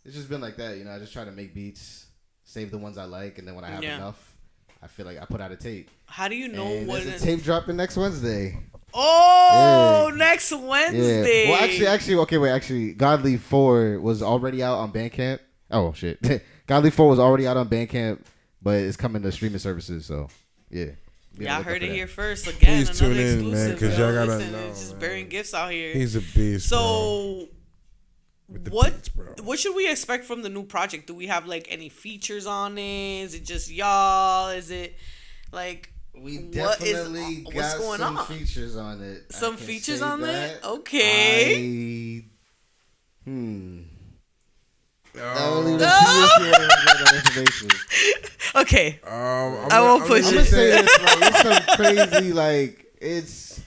D: it's just been like that, you know, I just try to make beats, save the ones I like, and then when I have enough, I feel like I put out a tape.
B: How do you know what
D: there's a tape dropping next Wednesday?
B: Oh, next Wednesday.
D: Yeah. Well, actually, Godly 4 was already out on Bandcamp. Oh, shit. Godly 4 was already out on Bandcamp, but it's coming to streaming services, so, yeah.
B: Y'all heard it here first. Again,
C: please tune in, man, because y'all gotta know.
B: Just burying gifts out here.
C: He's a beast,
B: so, what should we expect from the new project? Do we have, like, any features on it? Is it just y'all? Is it, like...
D: We definitely got some features on it.
B: Some features on it? Okay. Okay. I won't push it.
D: I'm gonna say this, like, it's some crazy, like, it's...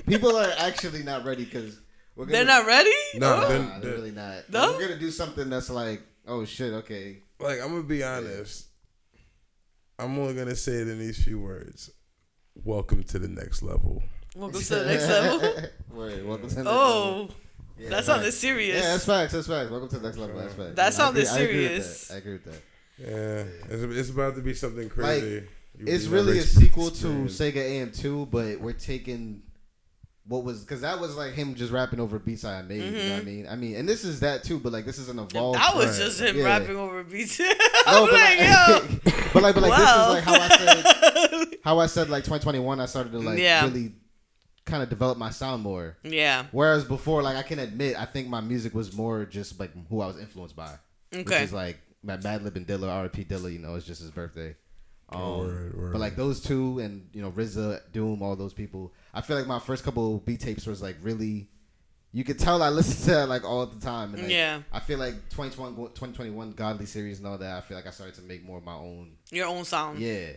D: People are actually not ready because...
B: They're not ready?
D: No, they're really not. No? We're going to do something that's like, oh, shit, okay.
C: Like, I'm going to be honest. I'm only going to say it in these few words. Welcome to the next level.
B: Welcome to the next level?
D: Wait, welcome to the next level.
B: Oh, that sounded serious.
D: Yeah, that's facts. Welcome to the next level. That's facts.
B: That sounded serious.
D: I agree with that.
C: Yeah, it's about to be something crazy.
D: Like, it's really a sequel to Sega AM2, but we're taking what was, because that was like him just rapping over beats I made. You know what I mean? And this is that too, but like this is an evolved.
B: That was just him rapping over beats.
D: No, but like this is like how I said like 2021. I started to like really kind of develop my sound more. Yeah. Whereas before, like I can admit, I think my music was more just like who I was influenced by. Okay. Which is like Madlib and Dilla, R.I.P. Dilla. You know, it's just his birthday. But like those two and you know RZA, Doom, all those people. I feel like my first couple beat tapes was like really, you could tell I listened to that like all the time. And, like, I feel like 2021 Godly series and all that. I feel like I started to make more of my own.
B: Your own sound.
D: Yeah,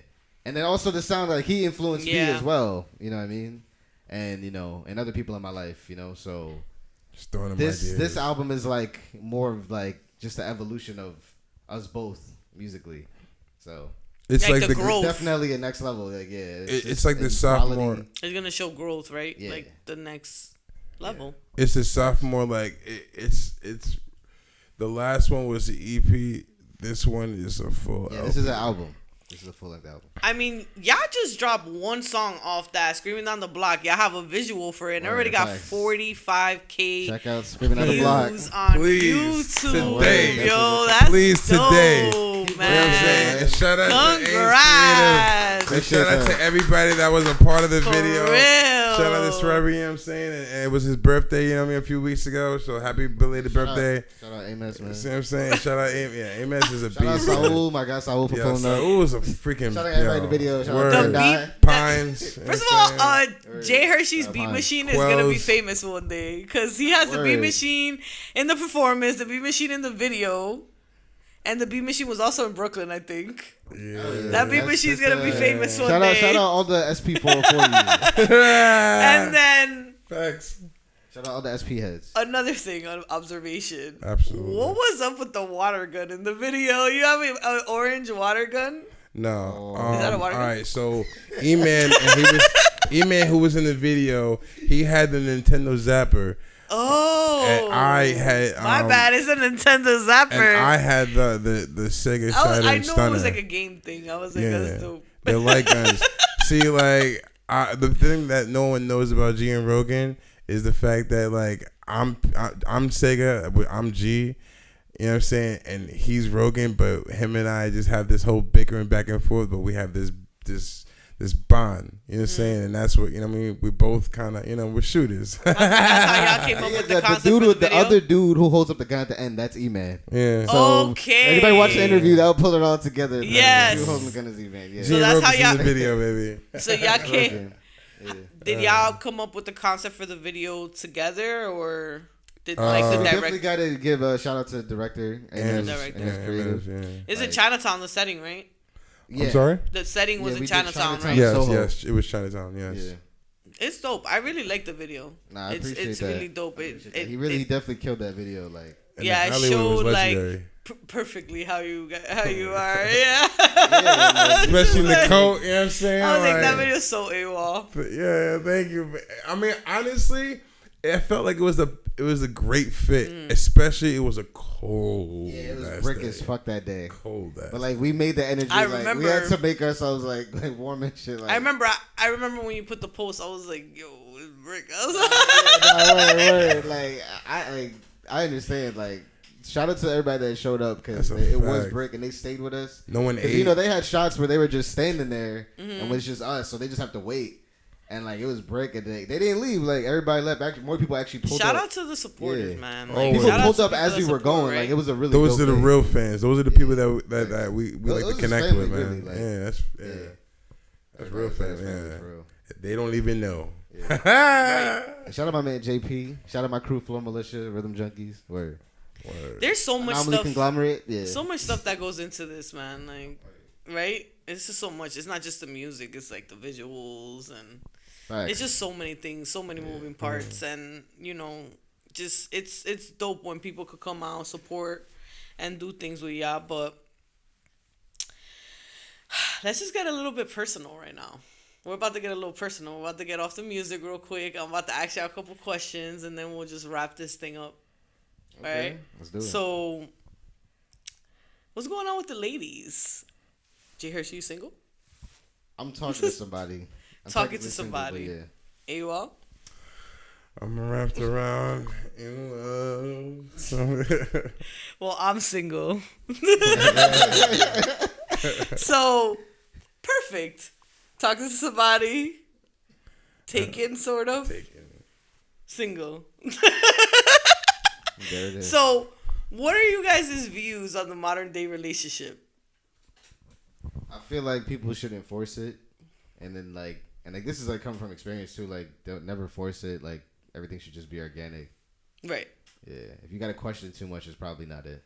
D: and then also the sound like he influenced me as well. You know what I mean? And you know, and other people in my life. You know, so
C: just throwing them ideas.
D: This album is like more of like just the evolution of us both musically. So.
B: It's like the growth.
D: It's definitely a next level. Like, yeah,
C: it's like the sophomore.
B: It's gonna show growth, right? Yeah. Like the next level.
C: Yeah. It's the sophomore. Like it's the last one was the EP. This one is a full.
D: Yeah, this is an album. This is a full length album.
B: I mean, y'all just dropped one song off that, Screaming Down the Block. Y'all have a visual for it, and already got 45K
D: Check out Screaming Down the Block
B: on
C: Please,
B: YouTube.
C: today.
B: Yo, that's
C: Please,
B: dope,
C: today.
B: man.
C: You know what I'm saying? And shout out
B: Congrats.
C: to shout out to everybody that was a part of the
B: For
C: video.
B: real.
C: Shout out to Trevor, you know what I'm saying? And it was his birthday, you know what I mean, a few weeks ago. So happy belated birthday.
D: Shout out Amos, man.
C: You see what I'm saying? Shout out Amos is a
D: Shout out
C: beast.
D: Saul, my guy Saul for pulling up.
C: Saul was a freaking
D: Shout out everybody in the video. Shout out
C: word.
D: to Die.
C: Pines.
B: First of all, JHershey's beat
D: Pines.
B: machine is gonna be
C: Quells.
B: famous one day because he has the beat
D: Word.
B: machine in the performance, the beat machine in the video, and the beat machine was also in Brooklyn, I think.
C: Yeah.
B: That beat machine's gonna be famous one day.
D: Shout out all the SP404
B: And then
C: Facts.
D: Shout out all the SP heads.
B: another thing on observation.
C: Absolutely.
B: What was up with the water gun in the video? You have an orange water gun?
C: No.
B: Is that a water
C: all
B: gun?
C: right, so E-Man who was in the video, he had the Nintendo Zapper.
B: Oh,
C: And I had
B: my bad. It's a Nintendo Zapper.
C: And I had the Sega Saturn
B: I knew
C: Stunner.
B: it was like a game thing. I was like, that's dope.
C: They're like guns. See, like the thing that no one knows about G and Rogan is the fact that like I'm Sega, but I'm G. You know what I'm saying? And he's Rogan, but him and I just have this whole bickering back and forth, but we have this bond. You know what I'm saying? And that's what, you know what I mean? We both kind of, we're shooters.
B: That's how y'all came up with the concept
D: dude
B: for
D: with
B: the
D: the
B: video?
D: other dude who holds up the gun at the end, that's E-Man.
C: Yeah.
D: So
B: Okay.
D: anybody watch the interview, that'll pull it all together. man.
B: Yes.
D: Who holding the gun is E-Man. Yeah.
B: So that's how
C: Rogan's
B: y'all-
C: in the video, baby.
B: So y'all came.
D: Rogan. Yeah.
B: Did y'all come up with the concept for the video together, or did like the
D: We definitely
B: director?
D: got to give a shout out to the director and
B: the
D: his
B: director.
D: creative.
B: Is it Chinatown the setting, right?
D: Yeah.
C: I'm sorry?
B: The setting was
D: Yeah,
B: in
D: we did
B: Chinatown,
D: Chinatown.
B: right?
C: Yes,
D: Soho.
C: yes. It was Chinatown, yes.
D: Yeah.
B: It's dope. I really like the video.
D: Nah, I
B: it's
D: appreciate that.
B: really dope.
D: I appreciate that. He definitely killed that video. Like,
C: And
B: Yeah,
C: the
B: it
C: alleyway was
B: showed like
C: legendary.
B: perfectly how you are. Yeah.
C: Especially in the
B: Like,
C: coat, you know what I'm saying?
B: I was like, that
C: Like,
B: video's so AWOL.
C: but yeah, thank you. I mean, honestly, it felt like it was a great fit. Especially it was a cold.
D: yeah, it was
C: ass
D: brick
C: day.
D: as fuck that day.
C: Cold ass.
D: But like, we made the energy.
B: I
D: like,
B: remember-
D: we had to make ourselves like warm and shit. Like,
B: I remember when you put the post, I was like, yo, it's brick. I was like,
D: word. Like, I understand. Like, shout out to everybody that showed up because
C: That's a
D: it was
C: fact.
D: brick and they stayed with us.
C: No one
D: 'Cause,
C: ate.
D: you know, they had shots where they were just standing there
B: Mm-hmm.
D: and it was just us, so they just have to wait. And like, it was brick and they didn't leave. Like, everybody left. Actually, more people actually pulled
B: shout
D: up.
B: out to the supporters,
D: Yeah.
B: man.
C: Oh,
B: Like,
C: people
B: shout out
D: Pulled
B: to
D: up
B: people
D: as
B: that
D: we were
B: support,
D: going.
B: right?
D: Like, it was a really.
C: Those
D: dope
C: are the
D: thing.
C: real fans. Those are the people that we
D: Those
C: like to
D: is
C: connect
D: family,
C: with, man.
D: really, like-
C: yeah, that's That's real
D: That's
C: fans.
D: family,
C: Yeah,
D: for real.
C: they don't even know.
D: And shout out my man JP. Shout out my crew, Flow Militia, Rhythm Junkies. Word.
B: There's so much
D: Anomaly
B: stuff.
D: Conglomerate. Yeah.
B: So much stuff that goes into this, man. Like, right? It's just so much. It's not just the music. It's like the visuals and
D: Facts.
B: it's just so many things, so many moving parts, and just it's dope when people could come out, support, and do things with y'all. But let's just get a little bit personal right now. We're about to get a little personal. We're about to get off the music real quick. I'm about to ask you a couple questions, and then we'll just wrap this thing up. All
D: Okay,
B: right.
D: let's do it.
B: So, what's going on with the ladies? JHershey, you single?
D: I'm talking to somebody. I'm
B: Talking
D: technically
B: to
D: single, but
B: somebody.
D: yeah.
B: AWOL?
C: I'm wrapped around in love.
B: Well, I'm single. So, perfect. Talking to somebody. Taken, sort of. Single.
D: There it is.
B: So, what are you guys' views on the modern day relationship?
D: I feel like people shouldn't force it, and then like this is like coming from experience too. Like, don't never force it. Like, everything should just be organic.
B: Right.
D: Yeah. If you gotta question it too much, it's probably not it.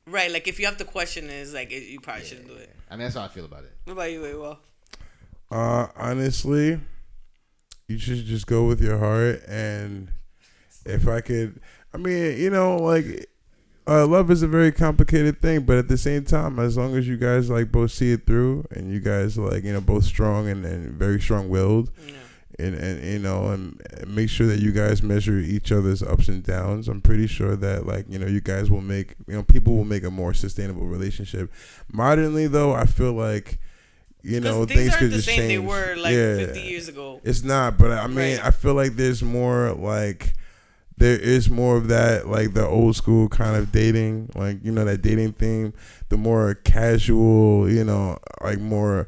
B: Right. Like, if you have to question it, it's like, you probably shouldn't do it.
D: I mean, that's how I feel about it.
B: What about you, AWOL?
C: Honestly, you should just go with your heart. And if I could, I mean, like, love is a very complicated thing, but at the same time, as long as you guys like both see it through and you guys like, both strong and very strong willed, and you know, and make sure that you guys measure each other's ups and downs. I'm pretty sure that, like, you know, you guys will make, you know, people will make a more sustainable relationship. Modernly, though, I feel like, you know, things could just change.
B: They were like 50 years ago.
C: It's not, but I mean, I feel like there is more of that, like the old school kind of dating, like, you know, that dating theme, the more casual, you know, like more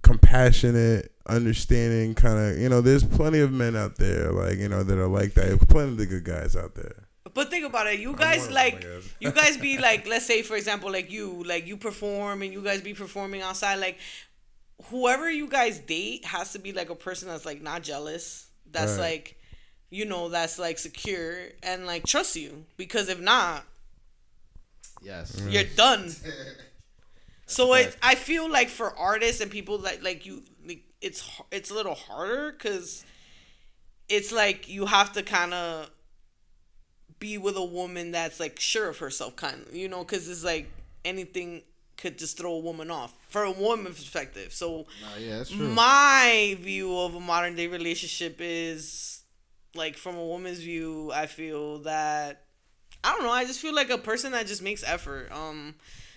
C: compassionate, understanding kind of, you know, there's plenty of men out there, like, you know, that are like that. Plenty of the good guys out there.
B: But think about it. You guys you guys be like, let's say for example, like you perform and you guys be performing outside. Like whoever you guys date has to be like a person that's like not jealous. That's like, you know, that's like secure and like trust you. Because if not, you're done. So I feel like for artists and people like you, like, it's a little harder because it's like you have to kind of be with a woman that's like sure of herself, kind of, you know, because it's like anything could just throw a woman off for a woman perspective. So
D: that's true.
B: My view of a modern day relationship is like, from a woman's view, I feel that, I don't know, I just feel like a person that just makes effort.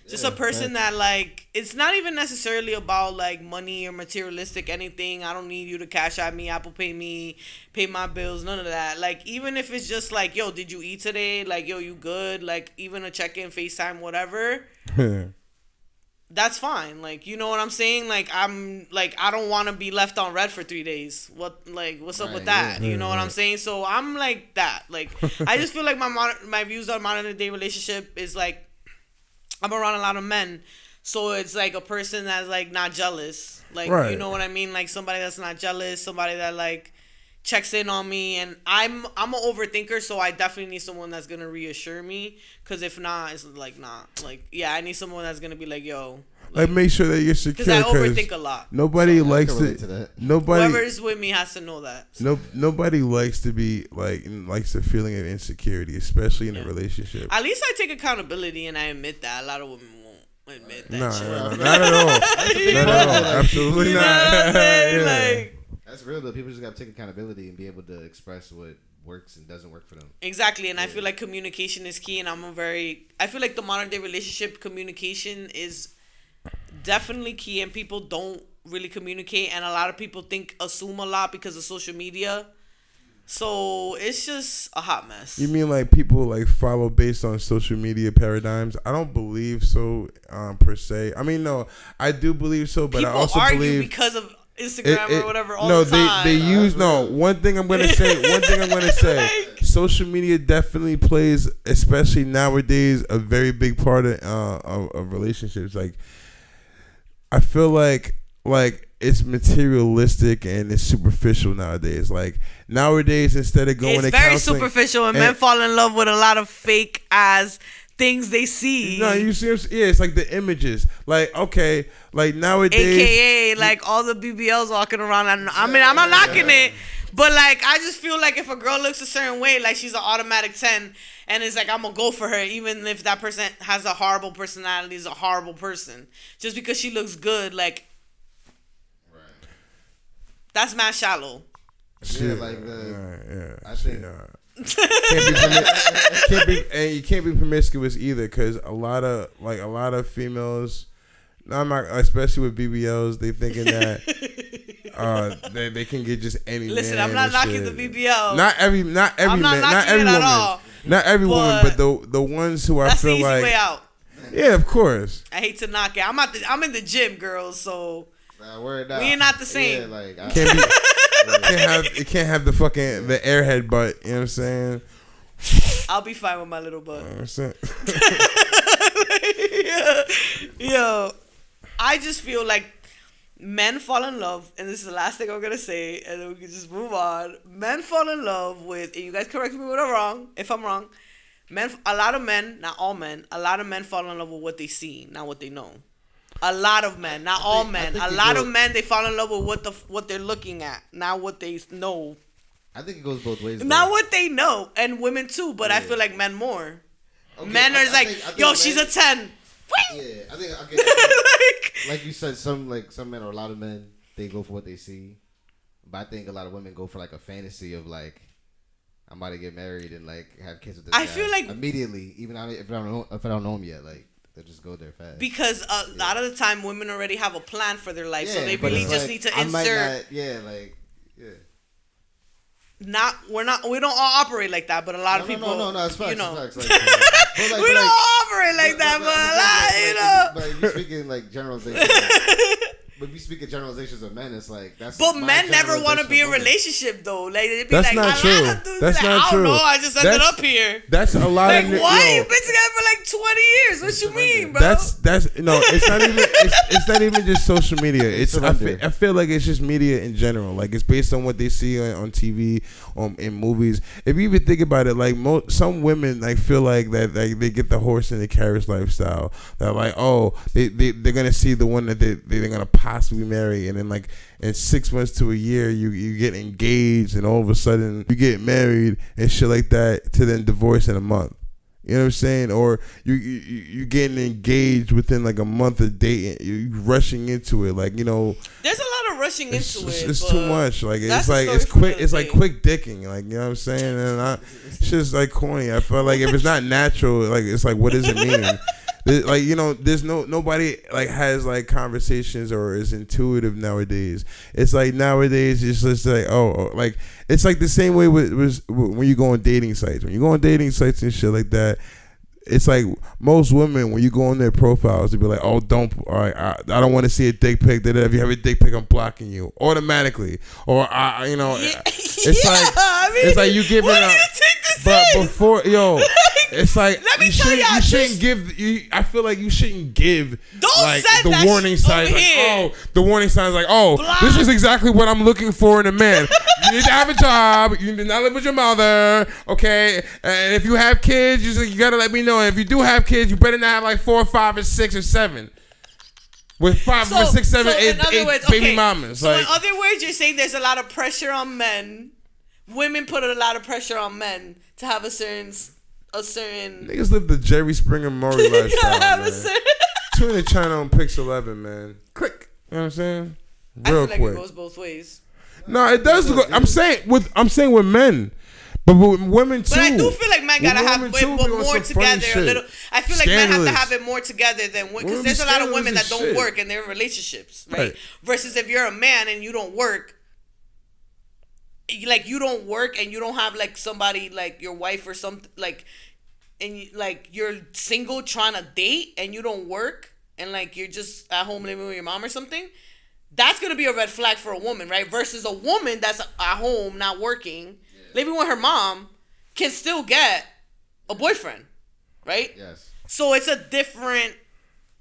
B: Just a person that, like, it's not even necessarily about, like, money or materialistic anything. I don't need you to cash at me, Apple Pay me, pay my bills, none of that. Like, even if it's just, like, yo, did you eat today? Like, yo, you good? Like, even a check-in, FaceTime, whatever. That's fine. Like, you know what I'm saying? Like, I don't want to be left on red for 3 days. What's up with that? You know what I'm saying? So, I'm like that. Like, I just feel like my views on modern day relationship is, like, I'm around a lot of men, so it's like a person that's like not jealous, like, you know what I mean, like somebody that's not jealous, somebody that like checks in on me, and I'm an overthinker, so I definitely need someone that's gonna reassure me, because if not, it's like not like, I need someone that's gonna be like, yo,
C: like make sure that you're secure,
B: because I overthink a lot.
C: Nobody likes to
B: whoever's with me has to know that. So.
C: Nobody likes to be likes the feeling of insecurity, especially in a relationship.
B: At least I take accountability and I admit that. A lot of women won't admit that.
C: Not at all. Not at all. Absolutely
B: you know
C: not.
B: What I'm saying? Like,
D: that's real though. People just gotta take accountability and be able to express what works and doesn't work for them.
B: Exactly, and I feel like communication is key, and I feel like the modern day relationship communication is definitely key, and people don't really communicate, and a lot of people assume a lot because of social media, so it's just a hot mess.
C: You mean like people like follow based on social media paradigms? I don't believe so, per se. I mean, no, I do believe so, but
B: people
C: I also
B: argue
C: believe
B: because of Instagram or whatever all the
C: time. They use one thing I'm gonna say.
B: Like,
C: social media definitely plays, especially nowadays, a very big part of relationships. Like, I feel like it's materialistic and it's superficial nowadays. Like nowadays, instead of going to counseling,
B: it's very superficial, and men fall in love with a lot of fake ass things they see.
C: No, you see, it's like the images. Like, okay, like nowadays,
B: AKA like all the BBLs walking around. I mean, I'm not knocking it, but like I just feel like if a girl looks a certain way, like she's an automatic 10. And it's like, I'm going to go for her, even if that person has a horrible personality, is a horrible person. Just because she looks good, like, that's mad shallow.
D: Yeah, like, I think...
C: you can't be promiscuous either, because a lot of females, especially with BBLs, they thinking that they can get just any.
B: Listen,
C: man
B: I'm not knocking
C: shit.
B: the BBL.
C: Not every
B: I'm
C: man,
B: not
C: not every woman.
B: All.
C: Not every woman, but the ones who I
B: that's
C: feel
B: the easy
C: like.
B: way out.
C: Yeah, of course.
B: I hate to knock it. I'm in the gym, girls. So
D: we
B: ain't not the same.
D: Yeah, like,
C: it can't have the fucking the airhead butt. You know what I'm saying?
B: I'll be fine with my little butt. Yo, I just feel like men fall in love, and this is the last thing I'm gonna say, and then we can just move on. Men fall in love with, and you guys correct me if I'm wrong. A lot of men, not all men, a lot of men fall in love with what they see, not what they know. A lot of men, not all men. A lot of men, they fall in love with what they're looking at, not what they know.
D: I think it goes both ways.
B: Not what they know, and women too, but I feel like men more. Okay, men are like, yo, she's a 10.
D: Yeah, I think like you said, some men or a lot of men, they go for what they see. But I think a lot of women go for like a fantasy of like, I'm about to get married and like have kids with this guy.
B: feel like
D: immediately, even if I don't know him yet, like they'll just go there fast.
B: Because a lot of the time, women already have a plan for their life, so they really just need to insert. We don't all operate like that, but a lot of people.
D: No, it's facts,
B: you know.
D: It's facts. Like,
B: we don't all operate like that, but
D: But if you're speaking like generalizations. But if you speak of generalizations of men, it's like that's.
B: But men never want to be in a relationship though. Like they'd be
C: that's
B: like,
C: not true. That's not true.
B: I don't know. I just ended up here.
C: That's a lot
B: like,
C: of.
B: Why? You've been together for like 20 years. What you mean, bro?
C: That's no. It's not even. It's not even just social media. It's I feel like it's just media in general. Like it's based on what they see on TV, in movies. If you even think about it, like some women like feel like that like they get the horse and the carriage lifestyle. They're like, oh, they're gonna see the one that they're gonna possibly marry. And then like in 6 months to a year, you get engaged, and all of a sudden you get married and shit like that, to then divorce in a month. You know what I'm saying? Or you getting engaged within like a month of dating. You rushing into it, like, you know.
B: There's a lot of rushing into it.
C: It's too much. Like it's quick. It's like quick dicking. Like, you know what I'm saying? And it's just like corny. I feel like if it's not natural, like it's like, what does it mean? Like, you know, there's nobody like has like conversations or is intuitive nowadays. It's like nowadays it's just like, like it's like the same way with when you go on dating sites. When you go on dating sites and shit like that, it's like most women, when you go on their profiles, they be like, oh, I don't want to see a dick pic. If you have a dick pic, I'm blocking you automatically. Or you know, it's like you giving up. But before, it's like you shouldn't give. I feel like you shouldn't give like the warning signs. Like, the warning signs like, this is exactly what I'm looking for in a man. You need to have a job. You need to not live with your mother. Okay, and if you have kids, you gotta let me know. And if you do have kids, you better not have like 4, 5, or 6, or 7. With 5, 6, 7, 8 baby mamas.
B: So in other words, you're saying there's a lot of pressure on men. Women put a lot of pressure on men to have a certain.
C: Niggas live the Jerry Springer Maury lifestyle, man. Tune the channel on Pix 11, man. Click. You know what I'm saying? Real quick.
B: It goes both ways.
C: No, it does go. I'm saying with men. But with women too.
B: But I do feel like men gotta have it more together a little. I feel like men have to have it more together than women, because there's a lot of women that don't work and they're in relationships, right? Versus if you're a man and you don't work, like you don't work and you don't have like somebody like your wife or something like, and you, like you're single trying to date and you don't work and like you're just at home living with your mom or something. That's gonna be a red flag for a woman, right? Versus a woman that's at home not working. Living with her mom can still get a boyfriend, right?
D: Yes.
B: So it's a different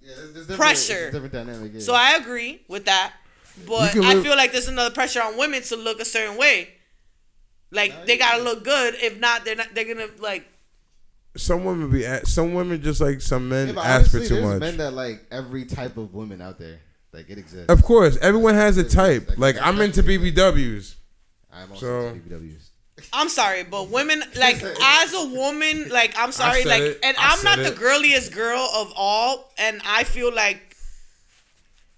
D: there's
B: pressure.
D: Different dynamic. Yeah.
B: So I agree with that, but I feel like there's another pressure on women to look a certain way. Like they gotta look good. If not, they're gonna like.
C: Some women just like some men ask for too much.
D: Men that like every type of woman out there. Like it exists.
C: Of course, everyone has a type. Like I'm into BBWs.
D: I'm also into BBWs.
B: I'm sorry, but women, like, as a woman, like, I'm sorry, like, and I'm not the girliest girl of all, and I feel like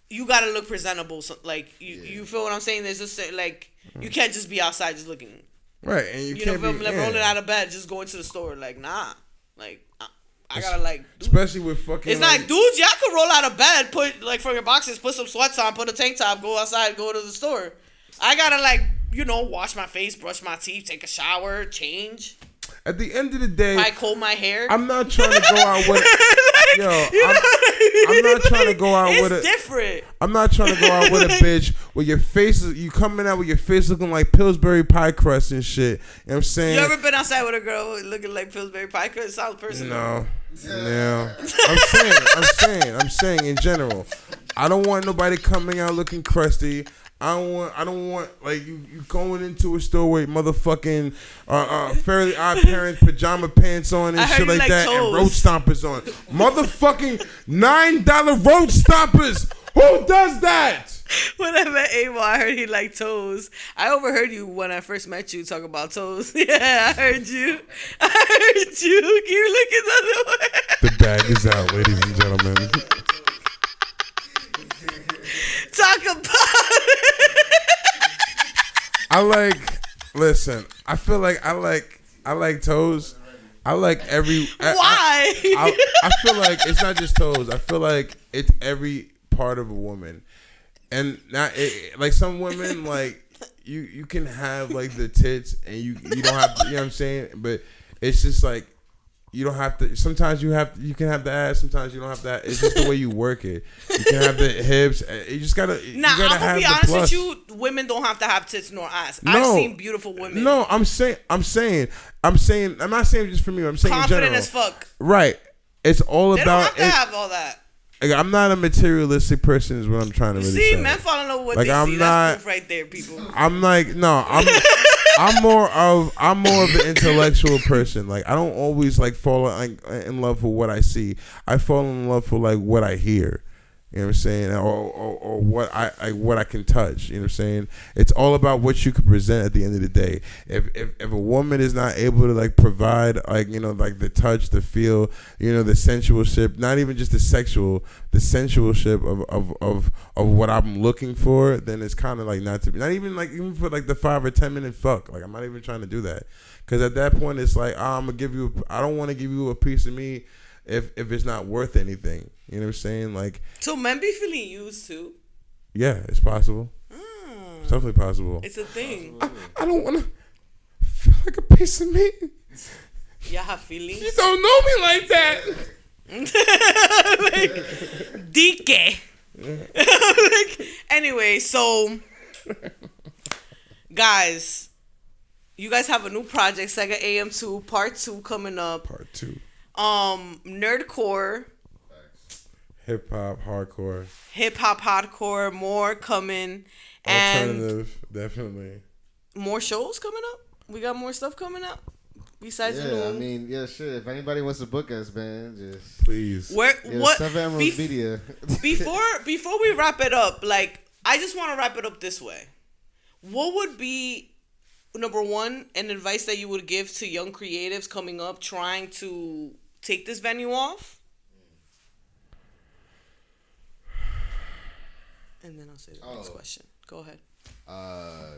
B: you gotta look presentable. So, like, you feel what I'm saying? There's just, like, you can't just be outside just looking.
C: Right, and you can't
B: know,
C: be
B: rolling out of bed, just going to the store. Like, nah. Like, I gotta, like,
C: especially with fucking.
B: It's like, dudes, y'all could roll out of bed, put, like, from your boxes, put some sweats on, put a tank top, go outside, go to the store. I gotta, like, wash my face, brush my teeth, take a shower, change.
C: At the end of the day,
B: I comb my hair.
C: I'm not trying to go out with I'm not trying to go out with it.
B: It's different.
C: I'm not trying to go out with a bitch with your face. You coming out with your face looking like Pillsbury pie crust and shit. You know what I'm saying?
B: You ever been outside with a girl looking like Pillsbury pie crust? It sounds personal.
C: No. I'm saying in general. I don't want nobody coming out looking crusty. I don't want like you going into a store with motherfucking Fairly Odd Parents pajama pants on and shit like that, and road stompers on. Motherfucking $9 road stompers. Who does that?
B: When I met AWOL, I heard he liked toes. I overheard you when I first met you talk about toes. Yeah, I heard you. Keep looking the other way.
C: The bag is out, ladies and gentlemen.
B: Talk about it.
C: Listen, I feel like I like toes. I like every.
B: Why?
C: I feel like it's not just toes. I feel like it's every part of a woman, and not like some women like you can have like the tits and you don't have to, you know what I'm saying, but it's just like you don't have to. Sometimes you can have the ass. Sometimes you don't have that. It's just the way you work it. You can have the hips. You just gotta.
B: Nah,
C: you gotta
B: I'm gonna be honest with you. Women don't have to have tits nor ass.
C: No,
B: I've seen beautiful women.
C: No, I'm saying. I'm not saying just for me. I'm saying
B: confident
C: in general.
B: as fuck.
C: Right. It's all
B: they
C: about.
B: They don't have to have all that.
C: Like, I'm not a materialistic person, is what I'm trying to really say.
B: See, men fall in love with what
C: like,
B: they
C: I'm
B: see.
C: not,
B: that's proof right there, people.
C: I'm like, no, I'm more of an intellectual person. Like, I don't always like fall in love with what I see. I fall in love with like what I hear. You know what I'm saying? Or what I can touch. You know what I'm saying? It's all about what you can present at the end of the day. If a woman is not able to like provide like, you know, like the touch, the feel, you know, the sensualship, not even just the sensualship of what I'm looking for, then it's kind of like not even for like the 5 or 10 minute fuck. Like, I'm not even trying to do that, because at that point it's like, I don't want to give you a piece of me if it's not worth anything. You know what I'm saying? Like,
B: so men be feeling used too?
C: Yeah, it's possible. It's definitely possible.
B: It's a thing.
C: I don't want to feel like a piece of me.
B: Y'all have feelings?
C: You don't know me like that.
B: Like, DK. Like, anyway, so guys, you guys have a new project, Sega AM2 Part 2 coming up.
C: Part 2.
B: Nerdcore.
C: Hip hop,
B: hardcore, more coming.
C: Alternative, and definitely.
B: More shows coming up? We got more stuff coming up? Besides the new...
D: I mean, yeah, sure. If anybody wants to book us, man, just...
C: Please.
B: What?
D: Seven Emeralds Media.
B: before we wrap it up, like, I just want to wrap it up this way. What would be, number one, an advice that you would give to young creatives coming up trying to take this venue off? And then I'll say the next question. Go ahead.
D: I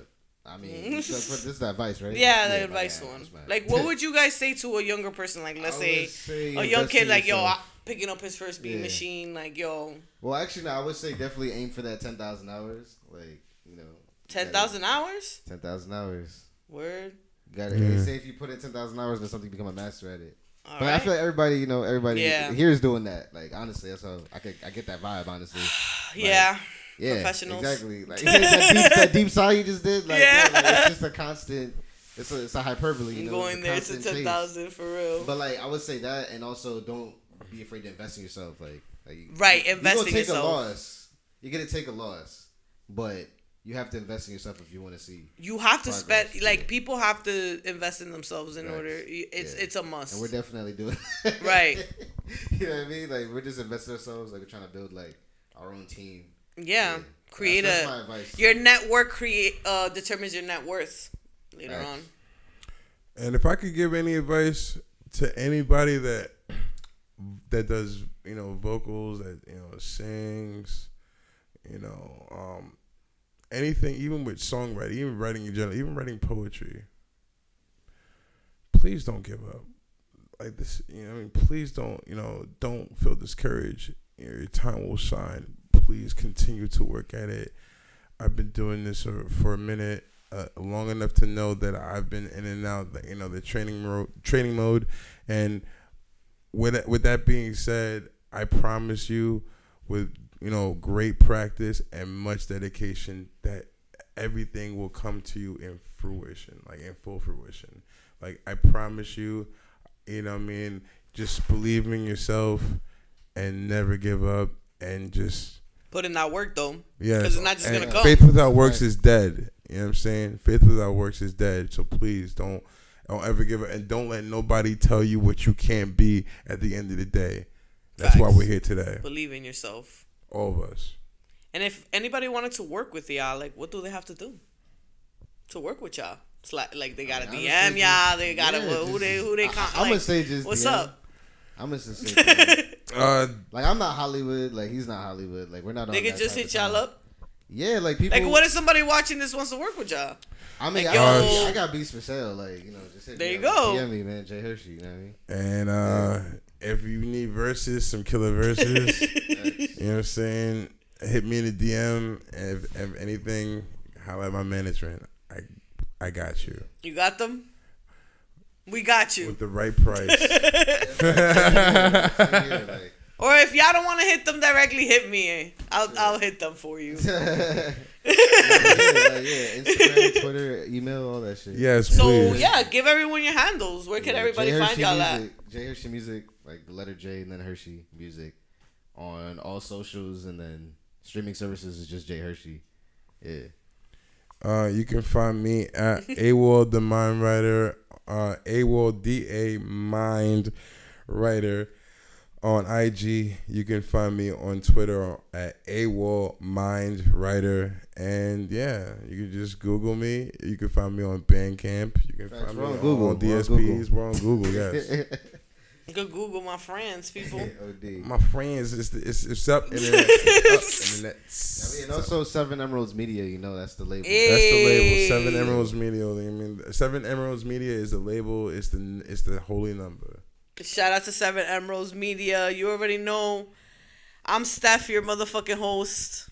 D: mean, this is the advice, right?
B: Yeah, the advice one. Like, what would you guys say to a younger person? Like, let's say a young kid, like, yo, picking up his first beat machine, like, yo.
D: Well, actually, no, I would say definitely aim for that 10,000 hours. Like, you know.
B: 10,000 hours?
D: 10,000 hours.
B: Word.
D: You gotta they say if you put in 10,000 hours, then something become a master at it.
B: All
D: but
B: right.
D: I feel like everybody here is doing that. Like, honestly, that's how I get that vibe, honestly.
B: Yeah.
D: Yeah,
B: professionals.
D: Exactly. Like that deep sigh you just did. Like, yeah, like, it's just a constant. It's a hyperbole. You know,
B: going there to 10,000 for real.
D: But like, I would say that, and also don't be afraid to invest in yourself. Like
B: right, invest in yourself.
D: You're gonna take a loss. You're gonna take a loss, but you have to invest in yourself if you want to see.
B: You have to spend. Like, people have to invest in themselves in order. It's a must.
D: And we're definitely doing.
B: Right.
D: You know what I mean? Like, we're just investing in ourselves. Like, we're trying to build like our own team.
B: Yeah, create
D: that's my advice.
B: Your network determines your net worth later on.
C: And if I could give any advice to anybody that does, you know, vocals, that, you know, sings, you know, anything, even with songwriting, even writing in general, even writing poetry, please don't give up. Like this, you know, I mean, please don't feel discouraged. You know, your time will shine. Please continue to work at it. I've been doing this for a minute, long enough to know that I've been in and out, you know, the training mode. And with that being said, I promise you, with, you know, great practice and much dedication, that everything will come to you in fruition, like in full fruition. Like, I promise you, you know what I mean? Just believe in yourself and never give up, and just
B: put in that work, though.
C: Yeah.
B: Because it's not just going to come.
C: Faith without works is dead. You know what I'm saying? Faith without works is dead. So please don't ever give up, and don't let nobody tell you what you can't be at the end of the day. That's
B: Facts.
C: why we're here today.
B: Believe in yourself.
C: All of us.
B: And if anybody wanted to work with y'all, like, what do they have to do to work with y'all? It's like they got to DM y'all. They got to, who they
D: I'm going to say just
B: what's
D: DM.
B: up?
D: I'm gonna just say, like, I'm not Hollywood. Like, he's not Hollywood. Like, we're not.
B: They could just hit y'all up.
D: Yeah, like people.
B: Like, what if somebody watching this wants to work with y'all?
D: I mean,
B: like,
D: I got beats for sale. Like, you know, just hit
B: there
D: me
B: you go.
D: DM me, man. JHershey, you know what I mean?
C: And if you need verses, some killer verses, you know what I'm saying? Hit me in the DM. If anything, holla at my management. I got you.
B: You got them? We got you.
C: With the right price.
B: Or if y'all don't want to hit them directly, hit me. I'll hit them for you.
D: Yeah, Instagram, Twitter, email, all that shit.
C: Yes,
B: so,
C: please.
B: yeah, give everyone your handles. Where can everybody find y'all at?
D: JHershey Music, like the letter J and then Hershey Music on all socials, and then streaming services is just JHershey. Yeah.
C: You can find me at AWOL Da Mindwriter, AWOL Da Mindwriter on IG. You can find me on Twitter at AWOL Mindwriter, and yeah, you can just Google me. You can find me on Bandcamp. You can find me on Google, on DSPs. We're on Google, yes.
B: Go Google my friends, people.
C: My friends, it's up internet.
D: I mean, also Seven Emeralds Media. You know, that's the label.
B: Hey.
C: That's the label. Seven Emeralds Media. I mean, Seven Emeralds Media is the label. It's the holy number.
B: Shout out to Seven Emeralds Media. You already know. I'm Steph, your motherfucking host.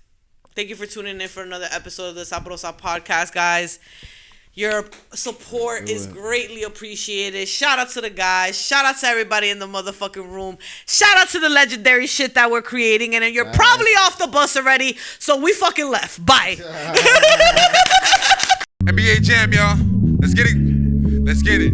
B: Thank you for tuning in for another episode of the Sabrosa podcast, guys. Your support is greatly appreciated. Shout out to the guys. Shout out to everybody in the motherfucking room. Shout out to the legendary shit that we're creating. And then you're probably off the bus already, so we fucking left. Bye.
A: NBA Jam, y'all. Let's get it. Let's get it.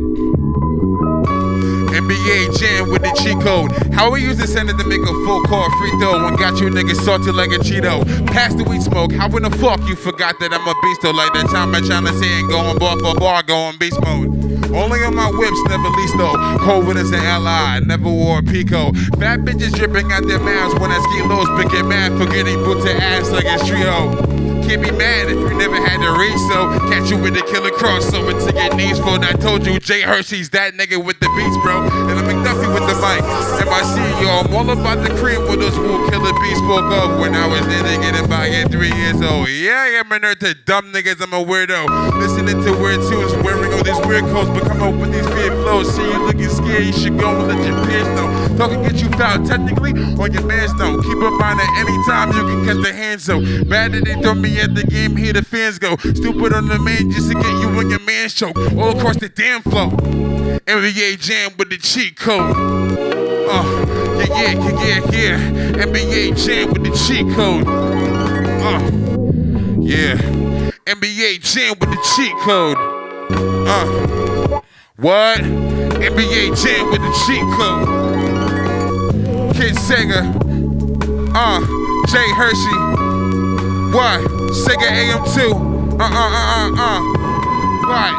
A: NBA Jam with the cheat code. How we use the center to make a full court free throw and got you niggas salty like a Cheeto. Pass the weed smoke. How in the fuck you forgot that I'm a beast though? Like that time I tryna say ain't going bar for bar, going beast mode. Only on my whips, never least though. COVID is an ally, never wore a Pico. Fat bitches dripping out their mouths when I ski lows, but get mad for getting put to ass like a trio. Can't be mad if you never had to reach, so catch you with the killer crossover to your knees for. I told you JHershey's that nigga with the beats, bro. And I'm McDuffie with the mic. MIC, yo, I'm all about the cream with those wool killer beats spoke of when I was there to get it by at 3 years old. Yeah, I'm a nerd to dumb niggas, I'm a weirdo. Listening to weird tunes, wearing all these weird clothes, but come up with these weird flows. See you looking scared, you should go and let your peers know. Talking get you fouled technically, or your mans don't. Keep in mind at any time you can catch the hand so. Bad that they throw me at the game, here the fans go. Stupid on the main just to get you and your man's choke. All across the damn flow. NBA Jam with the cheat code. Yeah. NBA Jam with the cheat code. Yeah. NBA Jam with the cheat code. What? NBA Jam with the cheat code. Kid Sega. JHershey. What? Sega AM2. What?